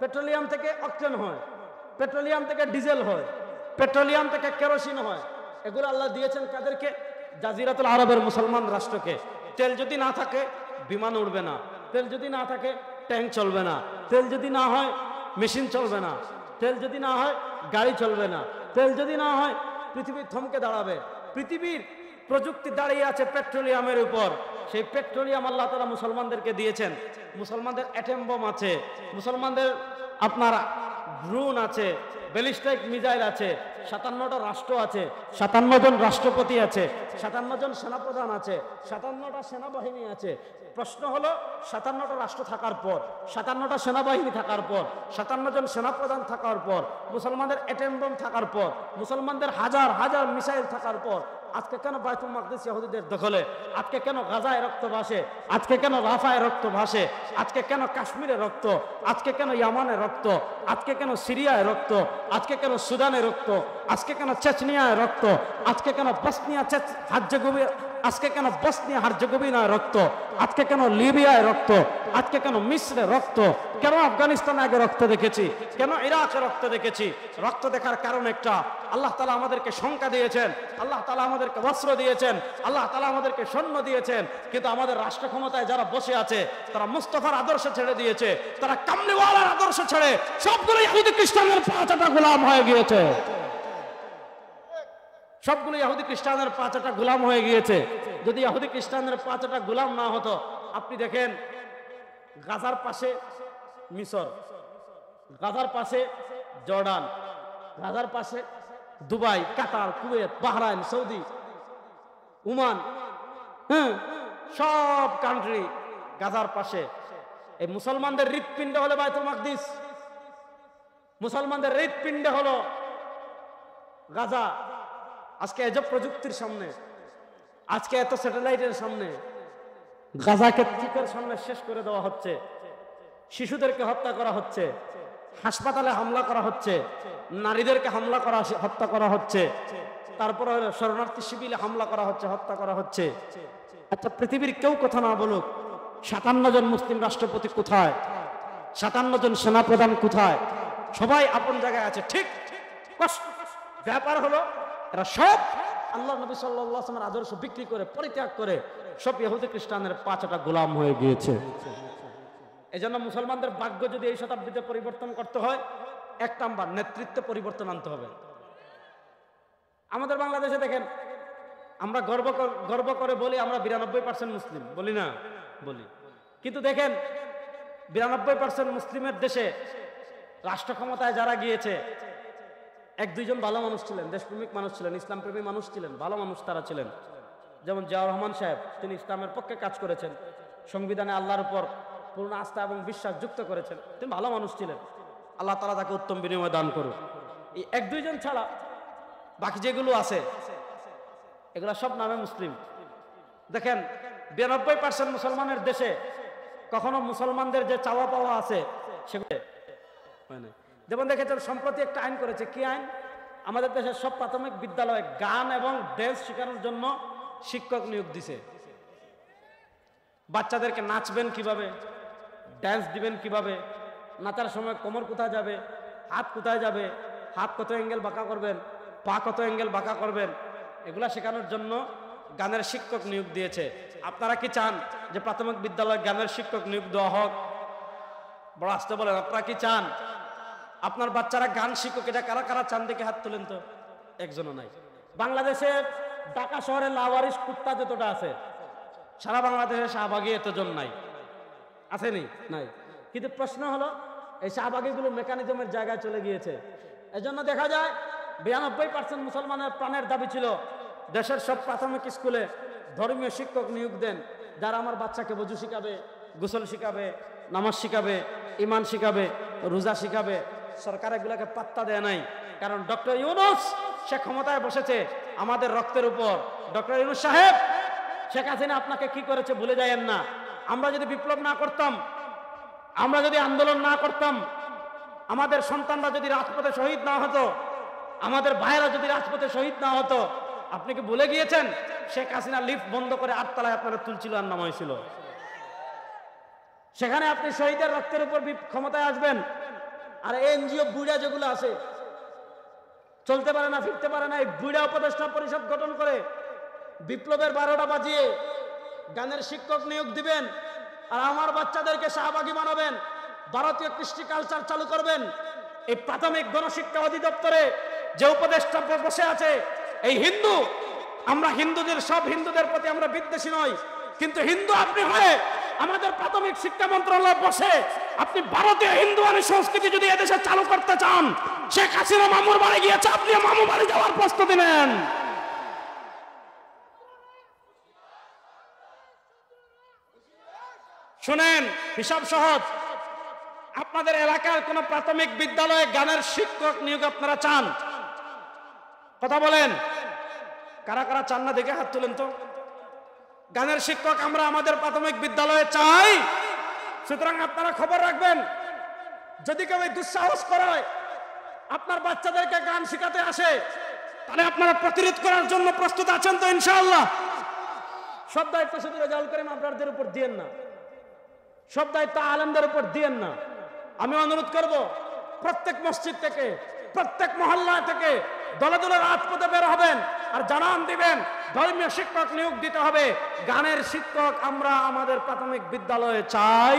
পেট্রোলিয়াম থেকে অকটেন হয়, পেট্রোলিয়াম থেকে ডিজেল হয়, পেট্রোলিয়াম থেকে কেরোসিন হয়। এগুলো আল্লাহ দিয়েছেন কাদেরকে? জাজিরাতুল আরবের মুসলমান রাষ্ট্রকে। তেল যদি না থাকে বিমান উড়বে না, তেল যদি না থাকে ট্যাঙ্ক চলবে না, তেল যদি না হয় মেশিন চলবে না, তেল যদি না হয় গাড়ি চলবে না, তেল যদি না হয় পৃথিবী থমকে দাঁড়াবে। পৃথিবীর প্রযুক্তি দাঁড়িয়ে আছে পেট্রোলিয়ামের উপর। সেই পেট্রোলিয়াম আল্লাহ তাআলা মুসলমানদেরকে দিয়েছেন। মুসলমানদের অ্যাটম বোম আছে, মুসলমানদের আপনার ড্রোন আছে, ব্যালিস্টিক মিসাইল আছে, 57টা রাষ্ট্র আছে, 57 জন রাষ্ট্রপতি আছে, 57 জন সেনাপ্রধান আছে, 57টা সেনাবাহিনী আছে। প্রশ্ন হলো 57টা রাষ্ট্র থাকার পর, 57টা সেনাবাহিনী থাকার পর, 57 জন সেনাপ্রধান থাকার পর, মুসলমানদের অ্যাটম বোম থাকার পর, মুসলমানদের হাজার হাজার মিসাইল থাকার পর আজকে কেন বাইতুল মাকদিস ইহুদিদের দখলে, আজকে কেন গাজায় রক্ত ভাসে, আজকে কেন রাফায় রক্ত ভাসে, আজকে কেন কাশ্মীরে রক্ত, আজকে কেন ইয়ামানে রক্ত, আজকে কেন সিরিয়ায় রক্ত, আজকে কেন সুদানে রক্ত, আজকে কেন চেচনিয়ায় রক্ত, আজকে কেন বসনিয়া হার্জেগোভিনা, আজকে কেন বসনিয়া হার্জেগোভিনায় রক্ত, আজকে কেন লিবিয়ায় রক্ত, আজকে কেন মিশ্রে রক্ত, কেন আফগানিস্তানে আগে রক্ত দেখেছি, কেন ইরাকে রক্ত দেখেছি? রক্ত দেখার কারণ একটা, আল্লাহ তাআলা আমাদেরকে সংখ্যা দিয়েছেন, আল্লাহ তাআলা আমাদেরকে বস্ত্র দিয়েছেন, আল্লাহ তাআলা আমাদেরকে সৈন্য দিয়েছেন, কিন্তু আমাদের রাষ্ট্র ক্ষমতায় যারা বসে আছে তারা মুস্তাফার আদর্শ ছেড়ে দিয়েছে, তারা কামলিওয়ালার আদর্শ ছেড়ে সবগুলো ইহুদি খ্রিস্টানের পাঁচটা গোলাম হয়ে গিয়েছে, সবগুলো ইহুদি খ্রিস্টানের পাঁচটা গোলাম হয়ে গিয়েছে। যদি ইহুদি খ্রিস্টানের পাঁচটা গোলাম না হতো, আপনি দেখেন গাজার পাশে মিশর, গাজার পাশে জর্ডান, গাজার পাশে দুবাই, কাতার, কুয়েত, বাহরাইন, সৌদি, ওমান, সব কান্ট্রি গাজার পাশে। এই মুসলমানদের হৃৎপিণ্ড হলো বাইতুল মাকদিস, মুসলমানদের হৃৎপিণ্ড হলো গাজা। আজকে এসব প্রযুক্তির সামনে, আজকে এত স্যাটেলাইটের সামনে গাজাকে চোখের সামনে শেষ করে দেওয়া হচ্ছে, শিশুদেরকে হত্যা করা হচ্ছে, হাসপাতালে হামলা করা হচ্ছে, নারীদেরকে হামলা করা হত্যা করা হচ্ছে, তারপরে শরণার্থী শিবিরে হামলা করা হচ্ছে, হত্যা করা হচ্ছে। আচ্ছা, পৃথিবীর কেউ কথা না বলুক, 57 জন মুসলিম রাষ্ট্রপতি কোথায়, 57 জন সেনাপ্রধান কোথায়? সবাই আপন জায়গায় আছে, ঠিক। ব্যাপার হলো এরা সব আল্লাহ নবী সাল্লাল্লাহু আলাইহি ওয়াসাল্লামের আদর্শ বিক্রি করে, পরিত্যাগ করে সব ইহুদি খ্রিস্টানের পাঁচটা গোলাম হয়ে গিয়েছে। এজন্য মুসলমানদের ভাগ্য যদি এই শতাব্দীতে পরিবর্তন করতে হয়, 1 নাম্বার নেতৃত্বে পরিবর্তন আনতে হবে। আমাদের বাংলাদেশে দেখেন, আমরা গর্ব করে বলি আমরা 92% মুসলিম, বলি না? বলি। কিন্তু দেখেন 92% মুসলিমের দেশে রাষ্ট্র ক্ষমতায় যারা গিয়েছে, 1-2 জন ভালো মানুষ ছিলেন, দেশপ্রেমিক মানুষ ছিলেন, ইসলামপ্রেমী মানুষ ছিলেন, ভালো মানুষ তারা ছিলেন। যেমন জিয়াউর রহমান সাহেব, তিনি ইসলামের পক্ষে কাজ করেছেন, সংবিধানে আল্লাহর উপর পূর্ণ আস্থা এবং বিশ্বাস যুক্ত করেছেন, তিনি ভালো মানুষ ছিলেন। আল্লাহ তাআলা তাকে উত্তম বিনিময় দান করুন। এই 1-2 জন ছাড়া বাকি যেগুলো আছে এগুলা সব নামে মুসলিম। দেখেন 92% মুসলমানের দেশে কখনো মুসলমানদের যে চাওয়া পাওয়া আছে সেগুলো হয় না। যেমন দেখেছেন সম্প্রতি একটা আইন করেছে, কি আইন? আমাদের দেশের সব প্রাথমিক বিদ্যালয়ে গান এবং ড্যান্স শেখানোর জন্য শিক্ষক নিয়োগ দিছে। বাচ্চাদেরকে নাচবেন কিভাবে, ড্যান্স দিবেন কিভাবে, নাচার সময় কোমর কোথায় যাবে, হাত কোথায় যাবে, হাত কত অ্যাঙ্গেল বাঁকা করবেন, পা কত অ্যাঙ্গেল বাঁকা করবেন, এগুলা শেখানোর জন্য গানের শিক্ষক নিয়োগ দিয়েছে। আপনারা কি চান যে প্রাথমিক বিদ্যালয়ে গানের শিক্ষক নিয়োগ দেওয়া হোক? বড় আসতে বলেন, আপনারা কি চান আপনার বাচ্চারা গান শিক্ষক? এটা কারা কারা চান দেখে হাত তুলেন তো। একজনও নাই। বাংলাদেশে ঢাকা শহরে লাওয়ারিশ কুত্তা যতটা আছে, সারা বাংলাদেশে শাহবাগী এতজন নাই, আসেনি? নাই। কিন্তু প্রশ্ন হলো এই শাহবাগীগুলো মেকানিজমের জায়গায় চলে গিয়েছে। এজন্য দেখা যায় 92% মুসলমানের প্রাণের দাবি ছিল দেশের সব প্রাথমিক স্কুলে ধর্মীয় শিক্ষক নিয়োগ দেন, যারা আমার বাচ্চাকে ওযু শিখাবে, গোসল শিখাবে, নামাজ শিখাবে, ঈমান শিখাবে, রোজা শিখাবে। সরকার এগুলাকে পাত্তা দেয় নাই, কারণ ডক্টর ইউনূস সে ক্ষমতায় বসেছে আমাদের রক্তের উপর। ডক্টর ইউনূস সাহেব, শেখ হাসিনা আপনাকে কি করেছে ভুলে যায়েন না। আমরা যদি বিপ্লব না করতাম, আমরা যদি আন্দোলন না করতাম, আমাদের সন্তানরা যদি রাজপথে শহীদ না হতো, আমাদের ভাইয়েরা যদি রাজপথে শহীদ না হতো, আপনি কি ভুলে গিয়েছেন শেখ হাসিনা লিফট বন্ধ করে 8 তলায় আপনারা তুলছিল আর নামাইছিল? সেখানে আপনি শহীদের রক্তের উপর ক্ষমতায় আসবেন, আর এনজিও বুড়া যেগুলো আছে, চলতে পারে না, ফিরতে পারে না, এই বুড়া উপদেষ্টা পরিষদ গঠন করে বিপ্লবের 12টা বাজিয়ে গানের শিক্ষক নিয়োগ দিবেন, আর আমার বাচ্চাদেরকে শাহবাগী বানাবেন, ভারতীয় কৃষ্টি কালচার চালু করবেন। এই প্রাথমিক গণশিক্ষা অধিদপ্তরে যে উপদেষ্টা বসে আছে এই হিন্দু, আমরা হিন্দুদের, সব হিন্দুদের প্রতি আমরা বিদ্বেষী নই, কিন্তু হিন্দু আপনি হয়ে আমাদের প্রাথমিক শিক্ষা মন্ত্রণালয়ে বসে আপনি ভারতীয় হিন্দুয়ানি সংস্কৃতি যদি এদেশে চালু করতে চান, শেখ হাসিনা মামুর বাড়ি গিয়েছে, আপনি মামুর বাড়ি যাওয়ার প্রস্তুতি নেন। শুনেন, হিসাব সহজ। আপনাদের এলাকার কোন প্রাথমিক বিদ্যালয়ে গানের শিক্ষক নিয়োগ আপনারা চান? কথা বলেন। কারা কারা চান না দেখে হাত তুলেন তো। গানের শিক্ষক আমরা আমাদের প্রাথমিক বিদ্যালয়ে চাই। সুতরাং আপনারা খবর রাখবেন, যদি কেউ দুঃসাহস করায় আপনার বাচ্চাদেরকে গান শেখাতে আসে, তাহলে আপনারা প্রতিরোধ করার জন্য প্রস্তুত আছেন তো ইনশাআল্লাহ? সব দায়িত্ব শুধু রেজাউল করিম আপনাদের উপর দিয়েন না, সব দায়িত্ব আলেমদের উপর দিয়েন না। আমি অনুরোধ করব, প্রত্যেক মসজিদ থেকে, প্রত্যেক মহল্লা থেকে দলে দলে রাজপথে বের হবেন আর জানান দিবেন ধর্মীয় শিক্ষক নিয়োগ দিতে হবে। গানের শিক্ষক আমরা আমাদের প্রাথমিক বিদ্যালয়ে চাই।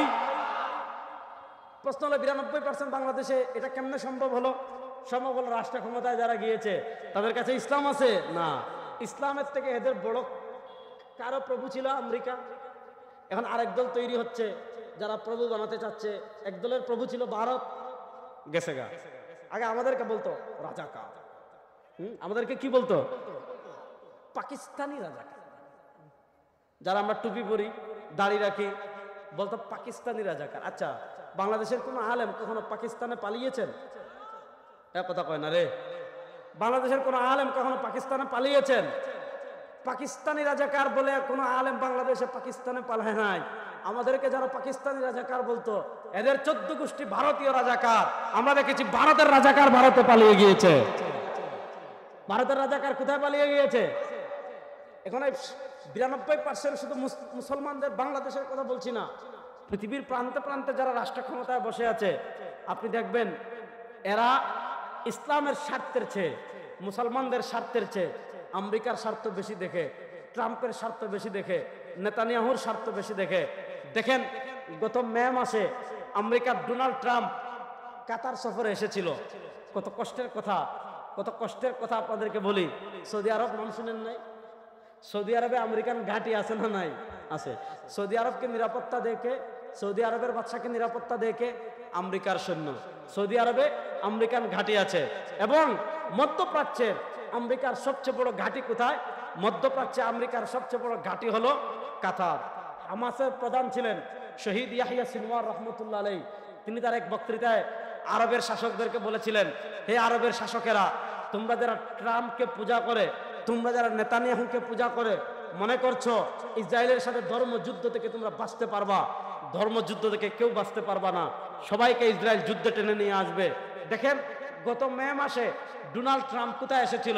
প্রশ্ন হলো 92% বাংলাদেশে এটা কেমনে সম্ভব হলো? সম্ভব হলো রাষ্ট্র ক্ষমতায় যারা গিয়েছে তাদের কাছে ইসলাম আছে না। ইসলামের থেকে এদের বড় কারো প্রভু ছিল আমেরিকা। এখন আরেক দল তৈরি হচ্ছে যারা প্রভু বানাতে চাচ্ছে। এক দলের প্রভু ছিল ভারত, গেছে গা। আগে আমাদেরকে বলতো রাজাকার, আমাদেরকে কি বলতো? পাকিস্তানি রাজাকার। যারা আমরা টুপি পরি, দাড়ি রাখি, বলতো পাকিস্তানি রাজাকার। আচ্ছা, বাংলাদেশের কোন আলেম কখনো পাকিস্তানে পালিয়েছেন? এক কথা কয় না রে। বাংলাদেশের কোন আলেম কখনো পাকিস্তানে পালিয়েছেন? পাকিস্তানি রাজাকার বলে কোন আলেম বাংলাদেশে পাকিস্তানে পালায় নাই। আমাদেরকে যারা পাকিস্তানি রাজাকার বলতো, এদের 14 গোষ্ঠী ভারতীয় রাজাকার। আমরা দেখেছি ভারতের রাজাকার ভারতে পালিয়ে গিয়েছে। ভারতের রাজাকার কোথায় পালিয়ে গিয়েছে? এখন 92% শুধু মুসলমানদের, বাংলাদেশের কথা বলছি না, পৃথিবীর প্রান্তে প্রান্তে যারা রাষ্ট্র ক্ষমতায় বসে আছে, আপনি দেখবেন এরা ইসলামের স্বার্থের চেয়ে, মুসলমানদের স্বার্থের চেয়ে আমেরিকার স্বার্থ বেশি দেখে, ট্রাম্পের স্বার্থ বেশি দেখে, নেতানিয়াহুর স্বার্থ বেশি দেখে। দেখেন গত মে মাসে আমেরিকার ডোনাল্ড ট্রাম্প কাতার সফরে এসেছিল। কত কষ্টের কথা, কত কষ্টের কথা আপনাদেরকে বলি। সৌদি আরব নাম শুনেন নাই? সৌদি আরবে আমেরিকান ঘাঁটি আছে না নাই? আছে। সৌদি আরবকে নিরাপত্তা দেখে, সৌদি আরবের বাদশাকে নিরাপত্তা দেখে আমেরিকার সৈন্য। সৌদি আরবে আমেরিকান ঘাঁটি আছে। এবং মধ্যপ্রাচ্যের আমেরিকার সবচেয়ে বড় ঘাঁটি কোথায়? মধ্যপ্রাচ্যে আমেরিকার সবচেয়ে বড় ঘাঁটি হলো কাতার। হামাসের প্রধান ছিলেন শহীদ ইয়াহিয়া সিনওয়ার রহমতুল্লাহ আলাইহি। তিনি তার এক বক্তৃতায় আরবের শাসকদেরকে বলেছিলেন, হে আরবের শাসকেরা, তোমরা যারা ট্রাম্পকে পূজা করে, তোমরা যারা নেতানিয়াহুকে পূজা করে মনে করছো ইসরায়েলের সাথে ধর্মযুদ্ধ থেকে তোমরা বাঁচতে পারবা, ধর্মযুদ্ধ থেকে কেউ বাঁচতে পারবা না। সবাইকে ইসরায়েল যুদ্ধে টেনে নিয়ে আসবে। দেখেন গত মে মাসে ডোনাল্ড ট্রাম্প কোথায় এসেছিল?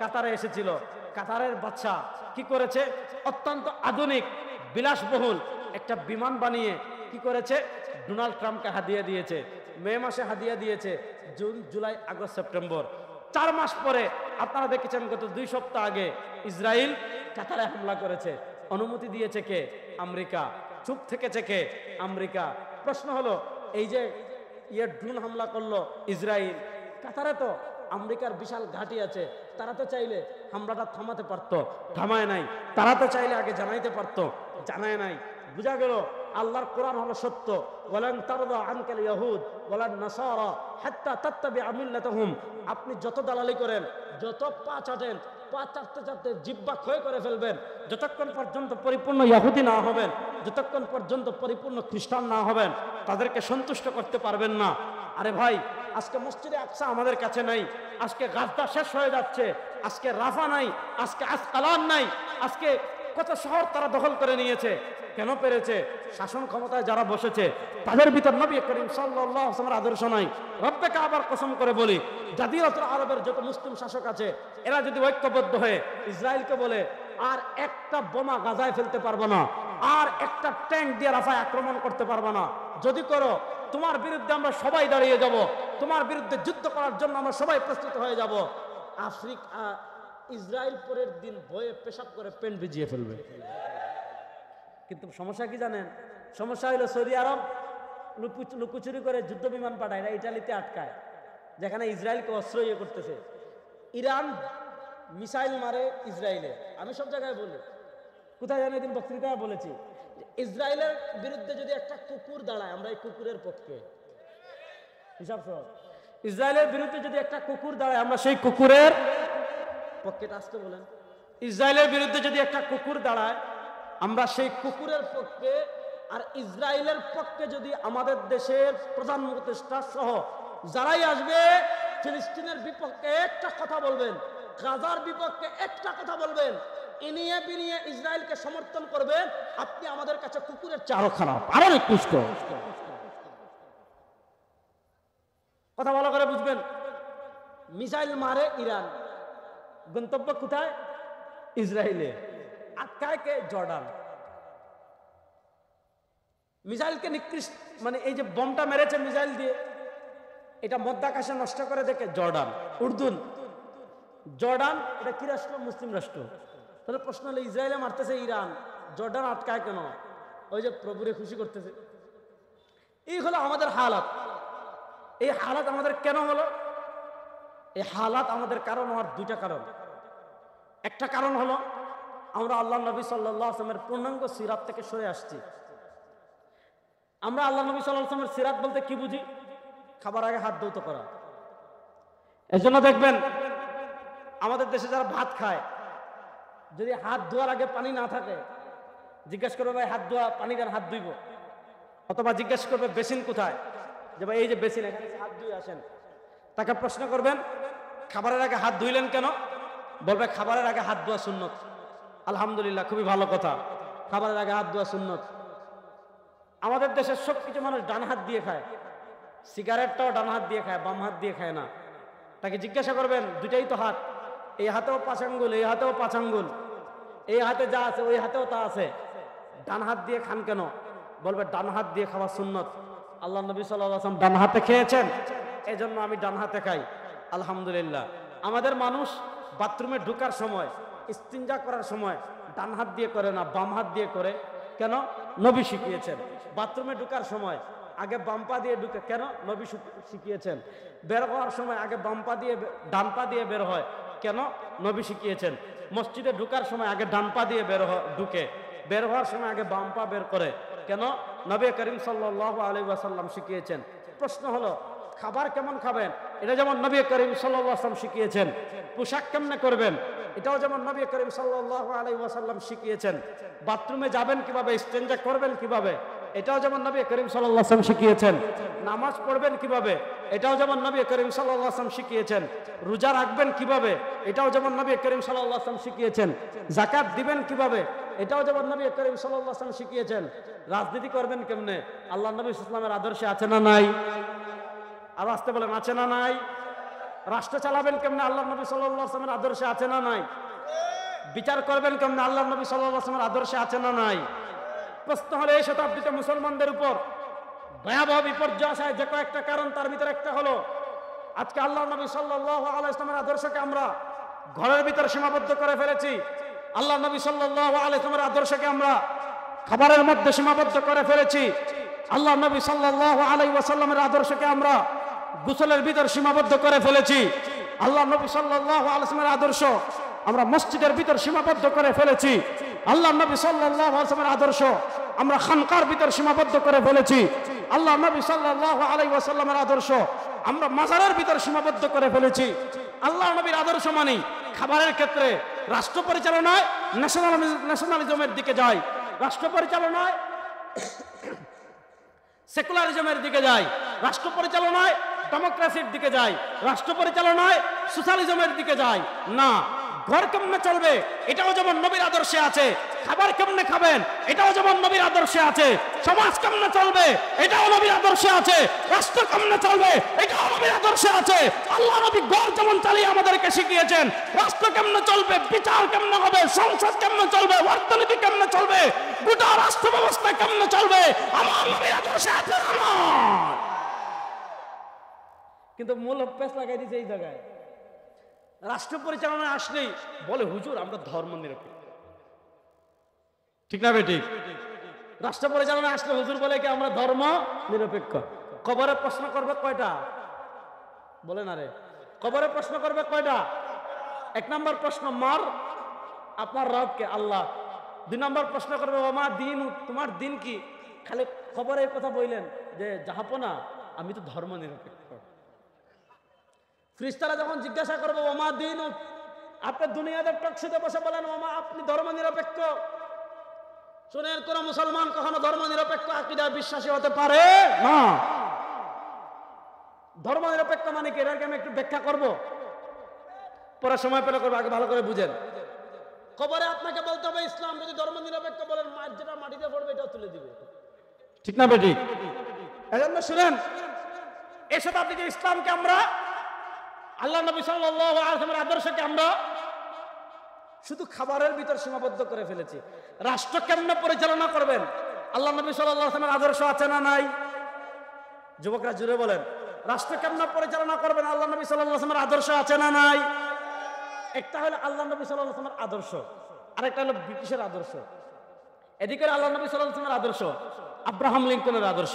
কাতারে এসেছিল। কাতারের বাদশা কি করেছে? অত্যন্ত আধুনিক বিলাসবহুল একটা বিমান বানিয়ে কি করেছে? ডোনাল্ড ট্রাম্পকে হাদিয়া দিয়েছে। মে মাসে হাদিয়া দিয়েছে, জুন, জুলাই, আগস্ট, সেপ্টেম্বর। 4 মাস পরে আপনারা দেখেছেন গত 2 সপ্তাহ আগে ইসরায়েল কাতারে হামলা করেছে। অনুমতি দিয়েছে কে? আমেরিকা। চুপ থেকেছে কে? আমেরিকা। প্রশ্ন হলো, এই যে ড্রোন হামলা করলো ইসরায়েল, কাতারে তো আমেরিকার বিশাল ঘাঁটি আছে, তারা তো চাইলে হামলাটা থামাতে পারতো, থামায় নাই। তারা তো চাইলে আগে জানাইতে পারতো, জানায় নাই। বুঝা গেল আল্লাহর কোরআন হলো সত্য। ওয়ালান তারদা আনকাল ইয়াহুদ ওয়ালান নাসারা হাত্তা তাত্তাবিআ মিল্লাতাহুম। আপনি যত দালালি করেন, যত পা চাটেন, পা চাটতে চাটতে জিহ্বা ক্ষয় করে ফেলবেন, যতক্ষণ পর্যন্ত পরিপূর্ণ ইহুদি না হবেন, যতক্ষণ পর্যন্ত পরিপূর্ণ খ্রিস্টান না হবেন, তাদেরকে সন্তুষ্ট করতে পারবেন না। আরে ভাই, আজকে মসজিদে আকসা আমাদের কাছে নাই, আজকে গাজা শেষ হয়ে যাচ্ছে, আজকে রাফা নাই, আজকে আসকালান নাই, আজকে কত শহর তারা দখল করে নিয়েছে। কেন পেরেছে? শাসন ক্ষমতায় যারা বসেছে তাদের ভিতর নবী করিম সাল্লাল্লাহু আলাইহি ওয়াসাল্লামের আদর্শ নাই। রব্বে কাবার কসম করে বলি, জাজিরাতুল আরবের যত মুসলিম শাসক আছে, এরা যদি ঐক্যবদ্ধ হয়ে ইসরায়েলকে বলে আর একটা বোমা গাজায় ফেলতে পারবো না, আর একটা ট্যাঙ্ক দিয়ে রাফায় আক্রমণ করতে পারবো না, যদি করো তোমার বিরুদ্ধে আমরা সবাই দাঁড়িয়ে যাব, তোমার বিরুদ্ধে যুদ্ধ করার জন্য আমরা সবাই প্রস্তুত হয়ে যাব। ইসরায়েল পরের দিন ভয়ে পেশাব করে পেন ভিজিয়ে ফেলবে। কিন্তু সমস্যা কি জানেন? সমস্যা হলো সৌদি আরব লুকোচুরি করে যুদ্ধ বিমান পাঠায়, না ইটালিতে আটকায়, যেখানে ইসরায়েলকে অস্ত্র ইয়ে করতেছে। ইরান মিসাইল মারে ইসরায়েলে। আমি সব জায়গায় বলি, কোথায় জানি দিন বক্তৃতায় বলেছি, ইসরায়েলের বিরুদ্ধে যদি একটা কুকুর দাঁড়ায়, আমরা এই কুকুরের পক্ষে। হিসাব সহ ইসরায়েলের বিরুদ্ধে যদি একটা কুকুর দাঁড়ায়, আমরা সেই কুকুরের পক্ষে। আসতে বলেন, ইসরায়েলের বিরুদ্ধে যদি একটা কুকুর দাঁড়ায়, আমরা সেই কুকুরের পক্ষে। আর ইসরায়েলের পক্ষে যদি আমাদের দেশের প্রধান উপদেষ্টা সহ যারাই আসবে ফিলিস্তিনের বিপক্ষে একটা কথা বলবেন, গাজার বিপক্ষে একটা কথা বলবেন, ইনিয়ে বিনিয়ে ইসরায়েলকে সমর্থন করবেন, আপনি আমাদের কাছে কুকুরের চারও খারাপ, আরো নিকৃষ্ট। কথা ভালো করে বুঝবেন। মিসাইল মারে ইরান, গন্তব্য কোথায়? ইসরায়েলে। আটকায় কে? জর্ডান। মিসাইলকে নিকৃষ্ট, মানে এই যে বোমটা মেরেছে মিসাইল দিয়ে, এটা মধ্যাকাশে নষ্ট করে দেখে জর্ডান, উর্দুন। জর্ডান এটা কি রাষ্ট্র? মুসলিম রাষ্ট্র। তাহলে প্রশ্ন হলো, ইসরায়েলে মারতেছে ইরান, জর্ডান আটকায় কেন? ওই যে প্রভুরে খুশি করতেছে। এই হলো আমাদের হালাত। এই হালাত আমাদের কেন হলো? এই হালাত আমাদের কারণ হওয়ার দুইটা কারণ। একটা কারণ হলো আমরা আল্লাহ নবী সাল্লাল্লাহু আলাইহি ওয়াসাল্লামের পূর্ণাঙ্গ সিরাত থেকে সরে আসছি। আমরা আল্লাহ নবী সাল্লাল্লাহু আলাইহি ওয়াসাল্লামের সিরাত বলতে কি বুঝি? খাবার আগে হাত ধৌত করা। এজন্য দেখবেন আমাদের দেশে যারা ভাত খায়, যদি হাত ধোয়ার আগে পানি না থাকে, জিজ্ঞেস করবে ভাই হাত ধোয়া, পানি দেন, হাত ধুইব। অথবা জিজ্ঞেস করবে বেসিন কোথায়, যে ভাই এই যে বেসিন, এখানে হাত ধুয়ে আসেন। তাকে প্রশ্ন করবেন খাবারের আগে হাত ধুইলেন কেন? বলবে খাবারের আগে হাত ধোয়া সুন্নত। আলহামদুলিল্লাহ, খুবই ভালো কথা, খাবারের আগে হাত ধোয়া সুন্নত। আমাদের দেশের সব কিছু মানুষ ডান হাত দিয়ে খায়, সিগারেটটাও ডান হাত দিয়ে খায়, বাম হাত দিয়ে খায় না। তাকে জিজ্ঞাসা করবেন দুইটাই তো হাত, এই হাতেও 5 আঙ্গুল, এই হাতেও 5 আঙ্গুল, এই হাতে যা আছে ওই হাতেও তা আছে, ডান হাত দিয়ে খান কেন? বলবে ডান হাত দিয়ে খাওয়া সুন্নত। আল্লাহ নবী সাল্লাল্লাহু আলাইহি ওয়াসাল্লাম ডান হাতে খেয়েছেন, এজন্য আমি ডান হাতে খাই। আলহামদুলিল্লাহ। আমাদের মানুষ বাথরুমে ঢোকার সময়, ইস্তিনজা করার সময় ডান হাত দিয়ে করে না, বাম হাত দিয়ে করে। কেন? নবী শিখিয়েছেন। বাথরুমে ঢোকার সময় আগে বাম পা দিয়ে ঢুকে, কেন? নবী শিখিয়েছেন। বের হওয়ার সময় আগে বাম পা দিয়ে, ডান পা দিয়ে বের হয়, কেন? নবী শিখিয়েছেন। মসজিদে ঢোকার সময় আগে ডান পা দিয়ে ঢুকে, বের হওয়ার সময় আগে বাম পা বের করে, কেন? নবী করিম সাল্লাল্লাহু আলাইহি ওয়াসাল্লাম শিখিয়েছেন। প্রশ্ন হলো খাবার কেমন খাবেন? এটা যেমন নবী করিম সাল্লাল্লাহু আলাইহি ওয়াসাল্লাম শিখিয়েছেন। পোশাক কেমনে করবেন? এটাও যেমন নবী করিম সাল্লাল্লাহু আলাইহি ওয়াসাল্লাম শিখিয়েছেন। বাথরুমে যাবেন কিভাবে, ইস্তেঞ্জা করবেন কিভাবে, এটাও যেমন নবী করিম সাল্লাল্লাহু আলাইহি ওয়াসাল্লাম শিখিয়েছেন। নামাজ পড়বেন কিভাবে, এটাও যেমন নবী করিম সাল্লাল্লাহু আলাইহি ওয়াসাল্লাম শিখিয়েছেন। রোজা রাখবেন কিভাবে, এটাও যেমন নবী করিম সাল্লাল্লাহু আলাইহি ওয়াসাল্লাম শিখিয়েছেন। যাকাত দিবেন কিভাবে, এটাও যেমন নবী করিম সাল্লাল্লাহু আলাইহি ওয়াসাল্লাম শিখিয়েছেন। রাজনীতি করবেন কেমনে, আল্লাহ নবী সাল্লাল্লাহু আলাইহি ওয়াসাল্লামের আদর্শে আছে না নাই? আর আসতে বলেন, আছে না নাই? রাষ্ট্র চালাবেন কেমনে, আল্লাহ নবী সাল্লাল্লাহু আলাইহি ওয়াসাল্লামের আদর্শে আছে না নাই? বিচার করবেন কেমনে, আল্লাহ নবী সাল্লাল্লাহু আলাইহি ওয়াসাল্লামের আদর্শে আছে না নাই? প্রশ্ন হলো এই শতাব্দীতে মুসলমানদের উপর ভয়াবহ বিপর্যয় আসায় যে কয়েকটা কারণ, তার ভিতরে একটা হলো আজকে আল্লাহ নবী সাল্লাল্লাহু আলাইহি ওয়াসাল্লামের আদর্শকে আমরা ঘরের ভিতর সীমাবদ্ধ করে ফেলেছি। আল্লাহ নবী সাল্লাল্লাহু আলাইহি ওয়াসাল্লামের আদর্শকে আমরা খাবারের মধ্যে সীমাবদ্ধ করে ফেলেছি। আল্লাহ নবী সাল্লাল্লাহু আলাইহি ওয়াসাল্লামের আদর্শকে আমরা গোসলের ভিতর সীমাবদ্ধ করে ফেলেছি। আল্লাহ নবী সাল্লাল্লাহু আলাইহি ওয়াসাল্লামের আদর্শ আমরা মসজিদের ভিতর সীমাবদ্ধ করে ফেলেছি। আল্লাহ নবী সাল্লাল্লাহু আলাইহি ওয়াসাল্লামের আদর্শ আমরা খানকার ভিতর সীমাবদ্ধ করে ফেলেছি। আল্লাহ নবী সাল্লাল্লাহু আলাইহি ওয়াসাল্লামের আদর্শ আমরা মাজারের ভিতর সীমাবদ্ধ করে ফেলেছি। আল্লাহ নবীর আদর্শ মানে খাবারের ক্ষেত্রে রাষ্ট্র পরিচালনায় ন্যাশনালিজমের দিকে যায়, রাষ্ট্র পরিচালনায় সেকুলারিজমের দিকে যায়, রাষ্ট্র পরিচালনায় ডেমোক্রেসির দিকে যায়, রাষ্ট্র পরিচালনায় সোশ্যালিজমের দিকে যায় না। ঘর কেমনে চলবে এটাও যেমন নবীর আদর্শে আছে, খাবার কেমনে খাবেন এটাও যেমন নবীর আদর্শে আছে, সমাজ কেমনে চলবে এটাও নবীর আদর্শে আছে, রাষ্ট্র কেমনে চলবে এটাও নবীর আদর্শে আছে। আল্লাহ নবী ঘর যেমন চালিয়ে আমাদেরকে শিখিয়েছেন, রাষ্ট্র কেমনে চলবে, বিচার কেমনে হবে, সংসদ কেমনে চলবে, অর্থনীতি কেমনে চলবে, গোটা রাষ্ট্র ব্যবস্থা কেমনে চলবে, আমার নবীর আদর্শে আছে। আমার কিন্তু মূল পেশ লাগাই দিয়েছে এই জায়গায়। রাষ্ট্র পরিচালনায় আসলেই বলে হুজুর আমরা ধর্ম নিরপেক্ষ, ঠিক না বেঠিক? রাষ্ট্র পরিচালনায় আসলে হুজুর বলে কি আমরা ধর্ম নিরপেক্ষ। কবরে প্রশ্ন করবে কয়টা বলে না রে? কবরে প্রশ্ন করবে কয়টা? 1 নম্বর প্রশ্ন মার আপনার রবকে, আল্লাহ। 2 নম্বর প্রশ্ন করবে ওমা দিন, তোমার দিন কি? খালি খবরের কথা বললেন যে জাহাপনা আমি তো ধর্ম নিরপেক্ষ। ফেরেশতারা যখন জিজ্ঞাসা করবে ওমা দিন, আপনি দুনিয়াতে টকশোতে বসে বলেন ওমা আপনি ধর্ম নিরপেক্ষ। শুনেন, কোন মুসলমান কখনো ধর্ম নিরপেক্ষ আকীদায় বিশ্বাসী হতে পারে না। ধর্ম নিরপেক্ষ মানে কি, এটাকে আমি একটু ব্যাখ্যা করব। পরে সময় পেলে করবে, আগে ভালো করে বুঝেন। কবরে আপনাকে বলতে হবে ইসলাম, যদি ধর্ম নিরপেক্ষ বলেন মার যেটা মাটিতে পড়বে এটাও তুলে দিবে, ঠিক না বেটি? এজন্য শুনেন, এই শতাব্দীতে ইসলামকে আমরা, আল্লাহ নবী সাল্লাল্লাহু আলাইহি ওয়াসাল্লামের আদর্শকে আমরা শুধু খাবারের ভিতর সীমাবদ্ধ করে ফেলেছি। রাষ্ট্র কেমনে পরিচালনা করবেন, আল্লাহ নবী সাল্লাল্লাহু আলাইহি ওয়াসাল্লামের আদর্শ আছে না নাই? যুবকরা জুড়ে বলেন, রাষ্ট্র কেমনে পরিচালনা করবেন, আল্লাহ নবী সাল্লাল্লাহু আলাইহি ওয়াসাল্লামের আদর্শ আছে না নাই? একটা হলো আল্লাহ নবী সাল্লাল্লাহু আলাইহি ওয়াসাল্লামের আদর্শ, আরেকটা হলো ব্রিটিশের আদর্শ। এদিকে আল্লাহ নবী সাল্লাল্লাহু আলাইহি ওয়াসাল্লামের আদর্শ, আব্রাহাম লিঙ্কনের আদর্শ।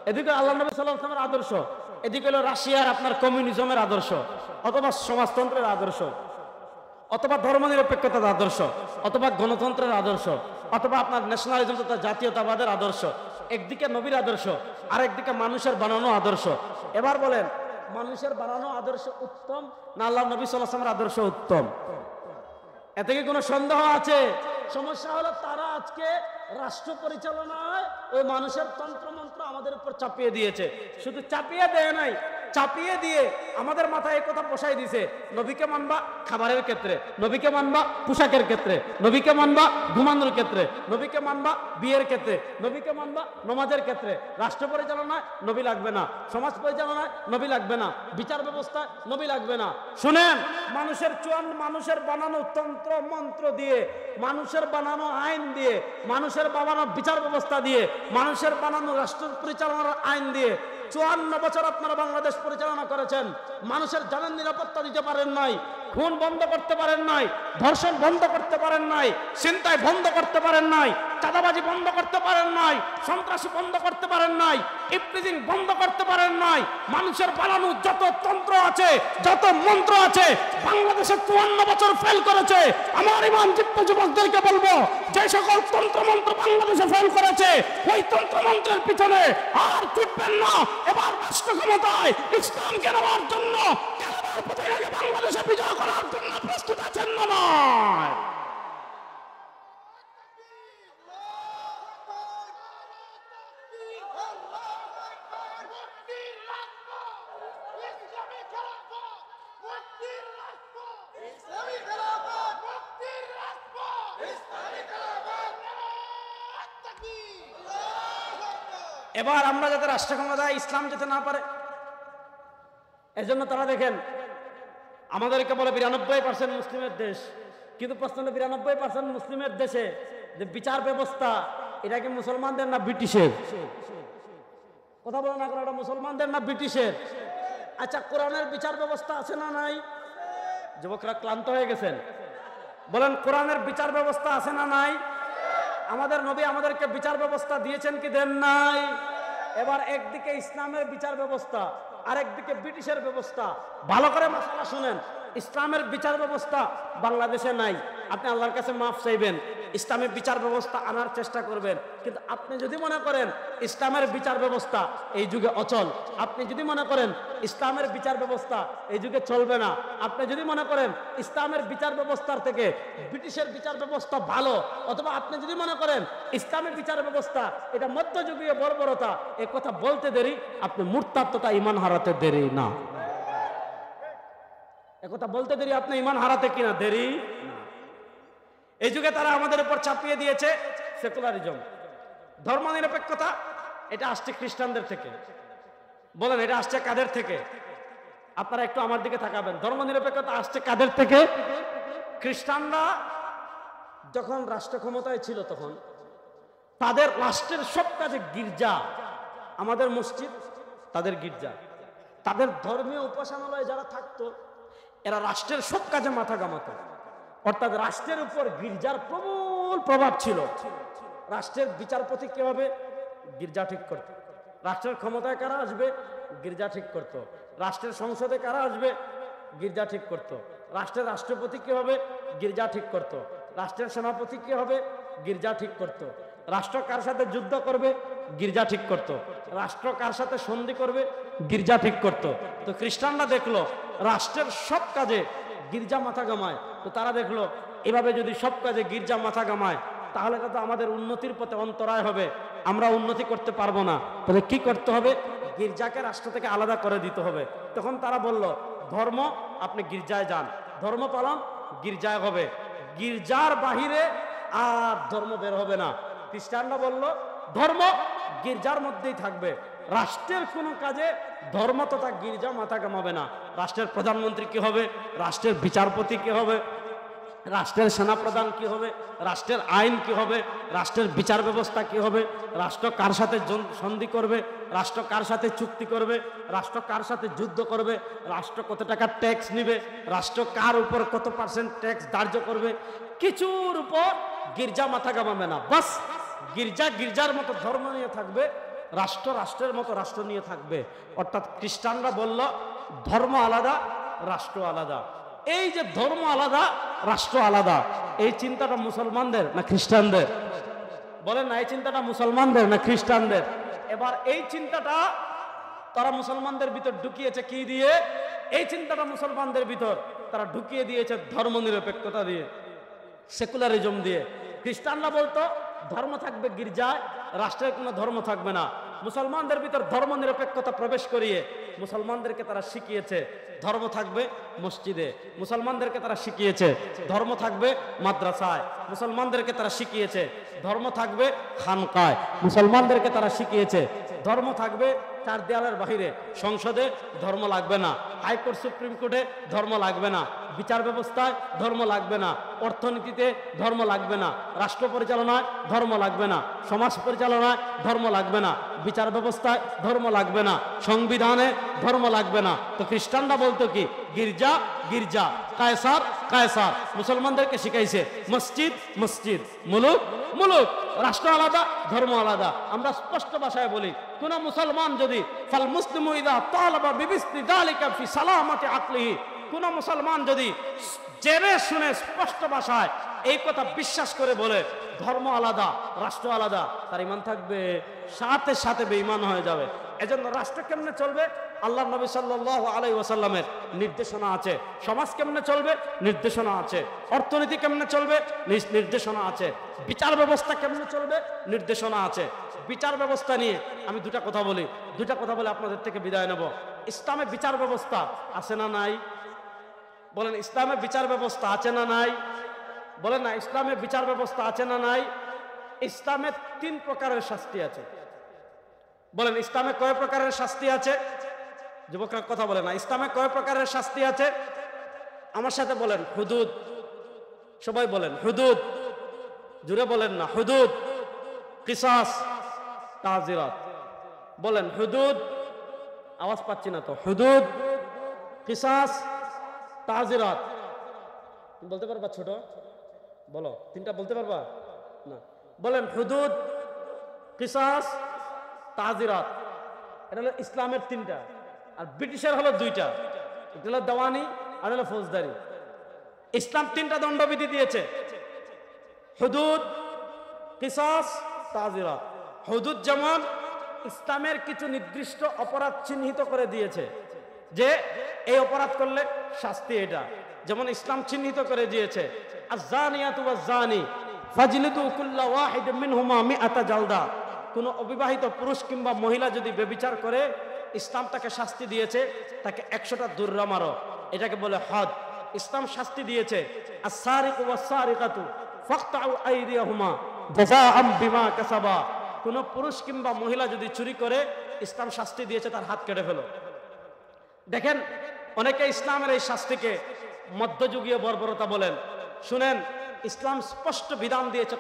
এদিকে আল্লাহ নবী সাল্লাল্লাহু আলাইহি ওয়াসাল্লামের আদর্শ, এদিকে হলো রাশিয়ার আপনার কমিউনিজমের আদর্শ, অথবা সমাজতন্ত্রের আদর্শ, অথবা ধর্মনিরপেক্ষতার আদর্শ, অথবা গণতন্ত্রের আদর্শ, অথবা আপনার ন্যাশনালিজম তথা জাতীয়তাবাদের আদর্শ। একদিকে নবীর আদর্শ, আরেকদিকে মানুষের বানানো আদর্শ। এবার বলেন, মানুষের বানানো আদর্শ উত্তম না আল্লাহ নবী সাল্লাল্লাহু আলাইহি ওয়াসাল্লামের আদর্শ উত্তম? এতে কি কোনো সন্দেহ আছে? সমস্যা হলো তারা আজকে রাষ্ট্র পরিচালনায় ওই মানুষের তন্ত্রমন্ত্র আমাদের উপর চাপিয়ে দিয়েছে। শুধু চাপিয়ে দেয় নাই, চাপিয়ে দিয়ে আমাদের মাথায় এই কথা বসাই দিয়েছে, নবীকে মানবা খাবারের ক্ষেত্রে, নবীকে মানবা পোশাকের ক্ষেত্রে, নবীকে মানবা ঘুমানোর ক্ষেত্রে, নবীকে মানবা বিয়ের ক্ষেত্রে, নবীকে মানবা নমাজের ক্ষেত্রে। রাষ্ট্র পরিচালনায় নবী লাগবে না, সমাজ পরিচালনায় নবী লাগবে না, বিচার ব্যবস্থায় নবী লাগবে না। শুনেন, মানুষের বানানো তন্ত্র মন্ত্র দিয়ে, মানুষের বানানো আইন দিয়ে, মানুষের বানানো বিচার ব্যবস্থা দিয়ে, মানুষের বানানো রাষ্ট্র পরিচালনার আইন দিয়ে 54 বছর আপনারা বাংলাদেশ পরিচালনা করেছেন। মানুষের জানের নিরাপত্তা দিতে পারেন নাই, খুন বন্ধ করতে পারেন নাই, ধর্ষণ বন্ধ করতে পারেন নাই, ছিনতাই বন্ধ করতে পারেন নাই, চাঁদাবাজি বন্ধ করতে পারেন নাই, সন্ত্রাসী বন্ধ করতে পারেন নাই, ইফটিজিং বন্ধ করতে পারেন নাই। মানুষের বানানো যত তন্ত্র আছে, যত মন্ত্র আছে, বাংলাদেশে 54 বছর ফেল করেছে। আমার ইমানযুক্ত যুবকদেরকে বলবো, যে সকল তন্ত্রমন্ত্র বাংলাদেশে ফেল করেছে, ওই তন্ত্রমন্ত্রের পিছনে আর ছুটবেন না। এবার রাষ্ট্র ক্ষমতায় ইসলামকে নেওয়ার জন্য বাংলাদেশে বিজয় করার জন্য প্রস্তুত আছেন না নয়? এবার আমরা যাতে রাষ্ট্র ক্ষমতায় ইসলাম যেতে না পারে, এজন্য তারা দেখেন আমাদেরকে বলে 92% মুসলিমের দেশ, কিন্তু প্রশ্ন হলো 92% মুসলিমের দেশে যে বিচার ব্যবস্থা, এটা কি মুসলমানদের না ব্রিটিশের? কথা বলে না কেন, এটা মুসলমানদের না ব্রিটিশের? আচ্ছা, কোরআনের বিচার ব্যবস্থা আছে না নাই? যুবকরা ক্লান্ত হয়ে গেছেন, বলেন কোরআনের বিচার ব্যবস্থা আছে না নাই? আমাদের নবী আমাদেরকে বিচার ব্যবস্থা দিয়েছেন কি দেন নাই? এবার একদিকে ইসলামের বিচার ব্যবস্থা, আরেকদিকে ব্রিটিশের ব্যবস্থা। ভালো করে মাসালা শুনেন, ইসলামের বিচার ব্যবস্থা বাংলাদেশে নাই। আপনি আল্লাহর কাছে মাফ চাইবেন, ইসলামের বিচার ব্যবস্থা আনার চেষ্টা করবেন। কিন্তু আপনি যদি মনে করেন ইসলামের বিচার ব্যবস্থা এই যুগে অচল, আপনি যদি মনে করেন ইসলামের বিচার ব্যবস্থা এই যুগে চলবে না, আপনি যদি মনে করেন ইসলামের বিচার ব্যবস্থার থেকে ব্রিটিশের বিচার ব্যবস্থা ভালো, অথবা আপনি যদি মনে করেন ইসলামের বিচার ব্যবস্থা এটা মধ্যযুগীয় বর্বরতা, এ কথা বলতে দেরি, আপনি মুরতাদ তথা ঈমান হারাতে দেরি না। একথা বলতে দেরি, আপনি ঈমান হারাতে কিনা দেরি না। এই যুগে তারা আমাদের উপর চাপিয়ে দিয়েছে সেকুলারিজম, ধর্মনিরপেক্ষতা। এটা আসছে খ্রিস্টানদের থেকে। বলেন এটা আসছে কাদের থেকে? আপনারা একটু আমার দিকে তাকাবেন। ধর্মনিরপেক্ষতা আসছে কাদের থেকে? খ্রিস্টানরা যখন রাষ্ট্র ক্ষমতায় ছিল তখন তাদের রাষ্ট্রের সব কাজে গির্জা, আমাদের মসজিদ তাদের গির্জা, তাদের ধর্মীয় উপাসনালয়ে যারা থাকতো এরা রাষ্ট্রের সব কাজে মাথা ঘামাতো। অর্থাৎ রাষ্ট্রের উপর গির্জার প্রবল প্রভাব ছিল। রাষ্ট্রের বিচারপতি কে হবে? গির্জা ঠিক করত। রাষ্ট্রের ক্ষমতায় কারা আসবে? গির্জা ঠিক করত। রাষ্ট্রের সংসদে কারা আসবে? গির্জা ঠিক করত। রাষ্ট্রের রাষ্ট্রপতি কে হবে? গির্জা ঠিক করত। রাষ্ট্রের সেনাপতি কে হবে? গির্জা ঠিক করত। রাষ্ট্র কার সাথে যুদ্ধ করবে? গির্জা ঠিক করত। রাষ্ট্র কার সাথে সন্ধি করবে? গির্জা ঠিক করত। তো খ্রিস্টানরা দেখলো রাষ্ট্রের সব কাজে গির্জা মাথা ঘামায়, তো তারা দেখলো এভাবে যদি সব কাজে গির্জা মাথা ঘামায় তাহলে তো আমাদের উন্নতির পথে অন্তরায় হবে, আমরা উন্নতি করতে পারবো না। তাহলে কি করতে হবে? গির্জাকে রাষ্ট্র থেকে আলাদা করে দিতে হবে। তখন তারা বলল, ধর্ম আপনি গির্জায় যান, ধর্ম পালন গির্জায় হবে, গির্জার বাহিরে আর ধর্ম বের হবে না। খ্রিস্টানরা বলল, ধর্ম গির্জার মধ্যেই থাকবে, রাষ্ট্রের কোনো কাজে ধর্ম তথা গির্জা মাথা কামাবে না। রাষ্ট্রের প্রধানমন্ত্রী কি হবে, রাষ্ট্রের বিচারপতি কি হবে, রাষ্ট্রের সেনাপ্রধান কি হবে, রাষ্ট্রের আইন কি হবে, রাষ্ট্রের বিচার ব্যবস্থা কি হবে, রাষ্ট্র কার সাথে সন্ধি করবে, রাষ্ট্র কার সাথে চুক্তি করবে, রাষ্ট্র কার সাথে যুদ্ধ করবে, রাষ্ট্র কত টাকা ট্যাক্স নিবে, রাষ্ট্র কার উপর কত পার্সেন্ট ট্যাক্স ধার্য করবে, কিছুর উপর গির্জা মাথা কামাবে না। বাস গির্জা গির্জার মতো ধর্ম নিয়ে থাকবে, রাষ্ট্র রাষ্ট্রের মতো রাষ্ট্র নিয়ে থাকবে। অর্থাৎ খ্রিস্টানরা বলল, ধর্ম আলাদা, রাষ্ট্র আলাদা। এই যে ধর্ম আলাদা, রাষ্ট্র আলাদা, এই চিন্তাটা মুসলমানদের না খ্রিস্টানদের? বলেন না, এই চিন্তাটা মুসলমানদের না খ্রিস্টানদের? এবার এই চিন্তাটা তারা মুসলমানদের ভিতর ঢুকিয়েছে কি দিয়ে? এই চিন্তাটা মুসলমানদের ভিতর তারা ঢুকিয়ে দিয়েছে ধর্মনিরপেক্ষতা দিয়ে, সেকুলারিজম দিয়ে। খ্রিস্টানরা বলতো ধর্ম থাকবে গির্জায়, রাষ্ট্রের কোনো ধর্ম থাকবে না। মুসলমানদের ভিতর ধর্মনিরপেক্ষতা প্রবেশ করিয়ে মুসলমানদেরকে তারা শিখিয়েছে ধর্ম থাকবে মসজিদে, মুসলমানদেরকে তারা শিখিয়েছে ধর্ম থাকবে মাদ্রাসায়, মুসলমানদেরকে তারা শিখিয়েছে ধর্ম থাকবে খানকায়, মুসলমানদেরকে তারা শিখিয়েছে ধর্ম থাকবে চার দেয়ালের বাহিরে, সংসদে ধর্ম লাগবে না, হাইকোর্ট সুপ্রিম কোর্টে ধর্ম লাগবে না, বিচার ব্যবস্থায় ধর্ম লাগবে না, অর্থনীতিতে ধর্ম লাগবে না, রাষ্ট্র পরিচালনায় ধর্ম লাগবে না, সমাজ পরিচালনায় ধর্ম লাগবে না, বিচার ব্যবস্থায় ধর্ম লাগবে না, সংবিধানে ধর্ম লাগবে না। তো খ্রিস্টানরা বলতো কি? গির্জা গির্জা, কায়সার কায়সার। মুসলমানদেরকে শিখাইছে মসজিদ মসজিদ, মুলুক মুলুক, রাষ্ট্র আলাদা, ধর্ম আলাদা। আমরা স্পষ্ট ভাষায় বলি, কোন মুসলমান যদি ফাল মুসলিমু ইযা তালাবা বিবিসতি যালিকা ফি সালামাতি আকলিহি, কোন মুসলমান যদি জেনে শুনে স্পষ্ট ভাষায় এই কথা বিশ্বাস করে বলে ধর্ম আলাদা, রাষ্ট্র আলাদা, তার ঈমান থাকবে, সাথে সাথে বেঈমান হয়ে যাবে। এজন্য রাষ্ট্র কেমনে চলবে? আল্লাহর নবী সাল্লাল্লাহু আলাইহি ওয়াসাল্লামের নির্দেশনা আছে। সমাজ কেমনে চলবে? নির্দেশনা আছে। অর্থনীতি কেমনে চলবে? নির্দেশনা আছে। বিচার ব্যবস্থা কেমনে চলবে? নির্দেশনা আছে। বিচার ব্যবস্থা নিয়ে আমি দুটা কথা বলি, দুটা কথা বলে আপনাদের থেকে বিদায় নেব। ইসলামে বিচার ব্যবস্থা আছে না নাই? বলেন, ইসলামে বিচার ব্যবস্থা আছে না নাই? বলেন না, ইসলামে বিচার ব্যবস্থা আছে না নাই? ইসলামে 3 প্রকারের শাস্তি আছে। বলেন, ইসলামে কয় প্রকারের শাস্তি আছে? যুবকরা কথা বলে না, ইসলামে কয় প্রকারের শাস্তি আছে? আমার সাথে বলেন, হুদুদ। সবাই বলেন হুদুদ, জুড়ে বলেন না, হুদুদ, কিসাস, তাজিরাত। বলেন হুদুদ, আওয়াজ পাচ্ছি না তো। হুদুদ, কিসাস, তাজিরাত। বলতে পারবা ছোট? বলো, 3টা বলতে পারবা না? বলেন হুদুদ, কিসাস, তাজিরাত। এটা হলো ইসলামের 3টা, আর ব্রিটিশের হলো 2টা। এটা হলো দেওয়ানি আর হলো ফৌজদারি। ইসলাম 3টা দণ্ডবিধি দিয়েছে, হুদুদ, কিসাস, তাজিরাত। হুদুদ যেমন ইসলামের কিছু নির্দিষ্ট অপরাধ চিহ্নিত করে দিয়েছে যে এই অপরাধ করলে শাস্তি এটা। যেমন ইসলাম চিহ্নিত করে দিয়েছে, আয-যানিয়াতু ওয়াজ-যানি ফাজলিদু কুল্লা ওয়াহিদিন মিনহুমা মিআতা জালদা। কোন অবিবাহিত পুরুষ কিংবা মহিলা যদি ব্যভিচার করে, ইসলাম তাকে শাস্তি দিয়েছে, তাকে 100টা দুররা মারো। এটাকে বলে হদ। ইসলাম শাস্তি দিয়েছে, আস-সারিকু ওয়াস-সারিকাতু ফাকতাউ আইদিয়াহুমা জাযাআম বিমা কাসাবা। কোন পুরুষ কিংবা মহিলা যদি চুরি করে, ইসলাম শাস্তি দিয়েছে তার হাত কেটে ফেলো। দেখেন, অনেকে ইসলামের এই শাস্তিকে মধ্যযুগীয় বর্বরতা বলেন। শুনেন, ইসলাম স্পষ্ট বিধান দিয়েছে